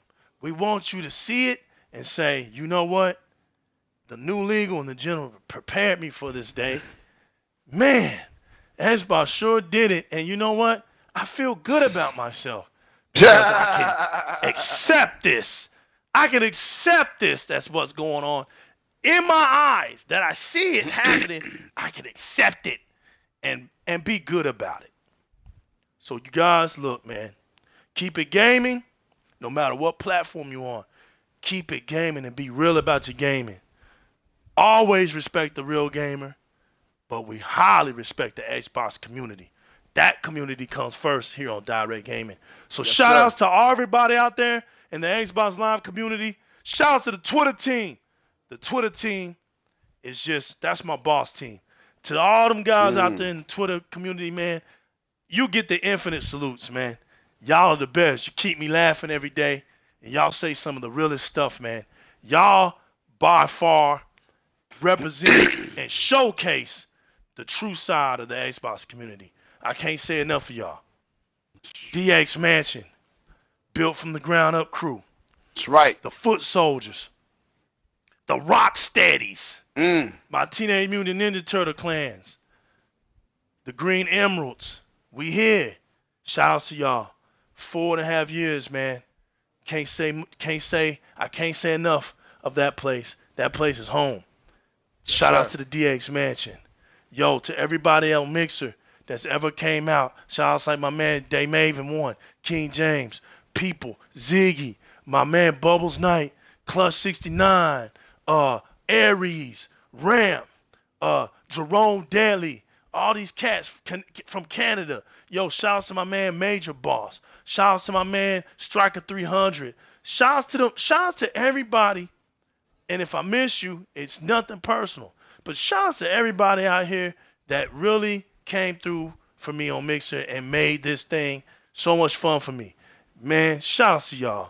We want you to see it and say, you know what? The New Legal and the General prepared me for this day. Man, Xbox sure did it. And you know what? I feel good about myself. Because I can accept this. I can accept this. That's what's going on. In my eyes, that I see it happening, I can accept it and be good about it. So you guys, look, man. Keep it gaming, no matter what platform you're on. Keep it gaming and be real about your gaming. Always respect the real gamer, but we highly respect the Xbox community. That community comes first here on Di-RREC Gaming. So shout outs to everybody out there in the Xbox Live community. Shout outs to the Twitter team. The Twitter team is that's my boss team. To all them guys out there in the Twitter community, man, you get the infinite salutes, man. Y'all are the best. You keep me laughing every day, and y'all say some of the realest stuff, man. Y'all, by far, represent and showcase the true side of the Xbox community. I can't say enough for y'all. DX Mansion, built from the ground up crew. That's right. The Foot Soldiers. The Rock Steadies. My Teenage Mutant Ninja Turtle clans. The Green Emeralds, we here. Shout out to y'all. 4.5 years, man. I can't say enough of that place. That place is home. Shout out to the DX Mansion. Yo, to everybody else Mixer that's ever came out. Shout out to like my man Day Maven 1, King James, People, Ziggy, my man Bubbles Knight, Clutch 69, Aries, Ram, Jerome Daly, all these cats from Canada. Yo, shout out to my man Major Boss. Shout out to my man Striker 300. Shout out to them. Shout out to everybody. And if I miss you, it's nothing personal. But shout out to everybody out here that really came through for me on Mixer and made this thing so much fun for me. Man, shout out to y'all.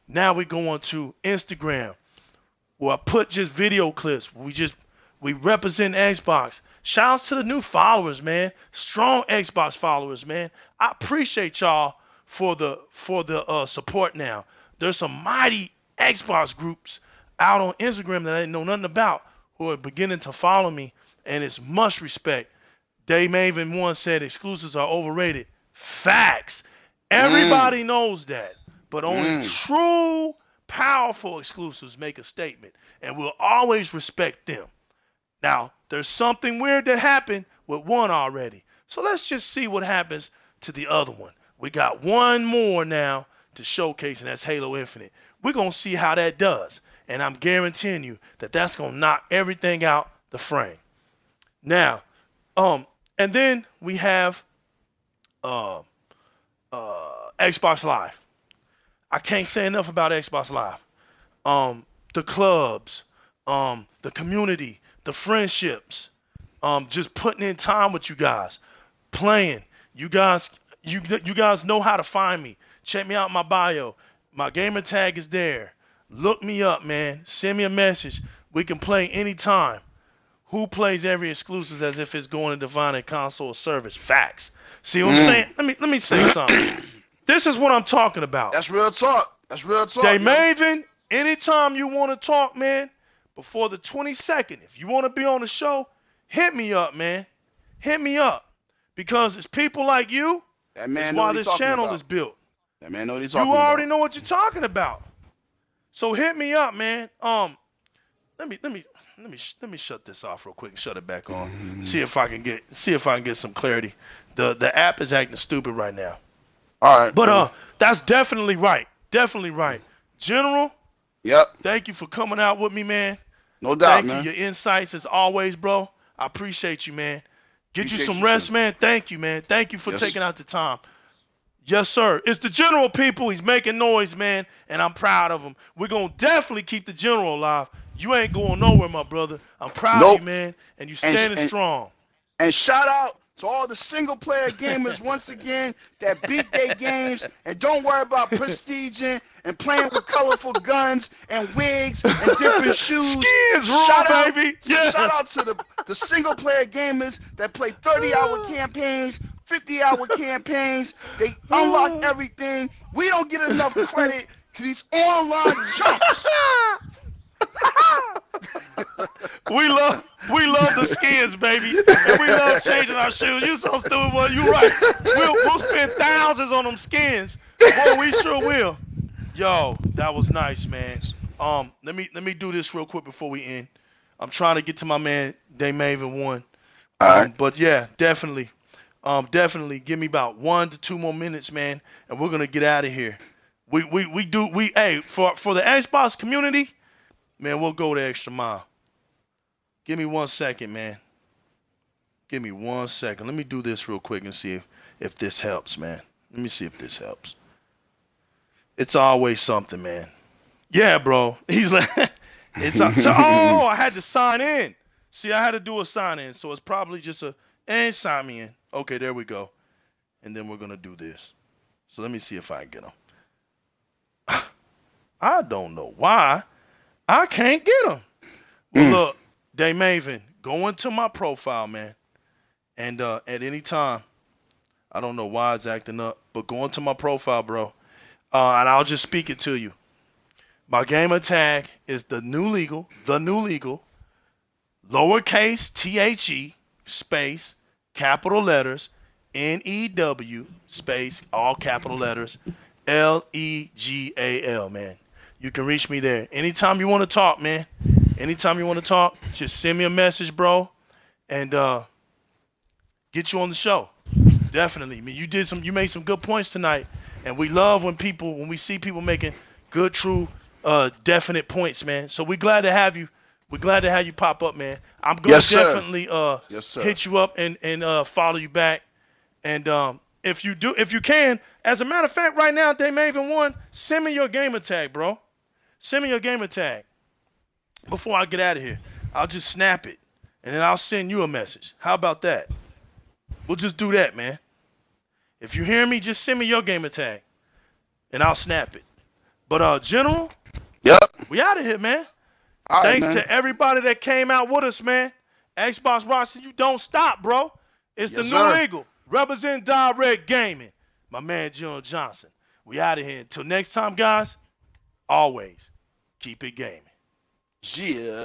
Now we go on to Instagram, where I put just video clips. We represent Xbox. Shout out to the new followers, man. Strong Xbox followers, man. I appreciate y'all for the support now. There's some mighty Xbox groups out on Instagram that I didn't know nothing about who are beginning to follow me, and it's much respect. Dave Maven 1 said exclusives are overrated. Facts. Everybody knows that, but only true, powerful exclusives make a statement, and we'll always respect them. Now, there's something weird that happened with one already, so let's just see what happens to the other one. We got one more now to showcase, and that's Halo Infinite. We're going to see how that does, and I'm guaranteeing you that that's going to knock everything out the frame. Now, and then we have Xbox Live. I can't say enough about Xbox Live. The clubs, the community, the friendships, just putting in time with you guys, playing. You guys know how to find me. Check me out in my bio. My gamer tag is there. Look me up, man. Send me a message. We can play anytime. Who plays every exclusive as if it's going to Divine and console service? Facts. See what I'm saying? Let me say something. This is what I'm talking about. That's real talk. That's real talk. Day Maven, anytime you want to talk, man, before the 22nd, if you want to be on the show, hit me up, man. Hit me up. Because it's people like you, that man that's know why what this talking channel about. is built. That man know what he's talking You about. already know what you're talking about. So hit me up, man. Let me shut this off real quick and shut it back on. See if I can get some clarity. The app is acting stupid right now. All right. But that's definitely right. Definitely right. General. Yep. Thank you for coming out with me, man. No doubt, man. Thank you. Your insights as always, bro. I appreciate you, man. Get you some you rest, too. man. Thank you, man. Thank you for Yes. taking out the time. Yes, sir. It's the General, people. He's making noise, man, and I'm proud of him. We're going to definitely keep the General alive. You ain't going nowhere, my brother. I'm proud of you, man, and you standing strong. And shout out to all the single-player gamers once again that beat their games and don't worry about prestiging and playing with colorful guns and wigs and different shoes. Skins rule, baby. Yeah. Shout out to the single-player gamers that play 30-hour campaigns, 50-hour campaigns. They unlock everything. We don't get enough credit to these online chumps. We love the skins, baby, and we love changing our shoes. You so stupid, boy. You right. We'll spend thousands on them skins. Boy, we sure will. Yo, that was nice, man. Let me do this real quick before we end. I'm trying to get to my man Day Maven 1. Alright. But yeah, definitely give me about 1 to 2 more minutes, man, and we're gonna get out of here. Hey, for the Xbox community, man, we'll go the extra mile. Give me 1 second, man. Give me 1 second. Let me do this real quick and see if this helps, man. Let me see if this helps. It's always something, man. Yeah, bro. He's like, I had to sign in. See, I had to do a sign in, so it's probably just and sign me in. Okay, there we go. And then we're gonna do this. So let me see if I can get them. I don't know why I can't get them. Well, look, Day Maven, go into my profile, man. And at any time, I don't know why it's acting up, but go into my profile, bro. And I'll just speak it to you. My gamer tag is the new legal, lowercase THE, space, capital letters, NEW, space, all capital letters, LEGAL, man. You can reach me there. Anytime you want to talk, man. Anytime you want to talk, just send me a message, bro, and get you on the show. Definitely. I mean, you made some good points tonight, and we love when we see people making good, true, definite points, man. So we're glad to have you. We're glad to have you pop up, man. I'm gonna Yes, sir. definitely Yes, sir. hit you up and follow you back. And if you can, as a matter of fact, right now, Daymaven 1, send me your gamer tag, bro. Send me your gamer tag before I get out of here. I'll just snap it, and then I'll send you a message. How about that? We'll just do that, man. If you hear me, just send me your gamer tag, and I'll snap it. But General, Yep. we out of here, man. All right, Thanks man. to everybody that came out with us, man. Xbox Roster, you don't stop, bro. It's the Yes, new sir. Eagle. Represent Di-RREC Gaming. My man, General Johnson. We out of here. Until next time, guys, always keep it gaming. Yeah.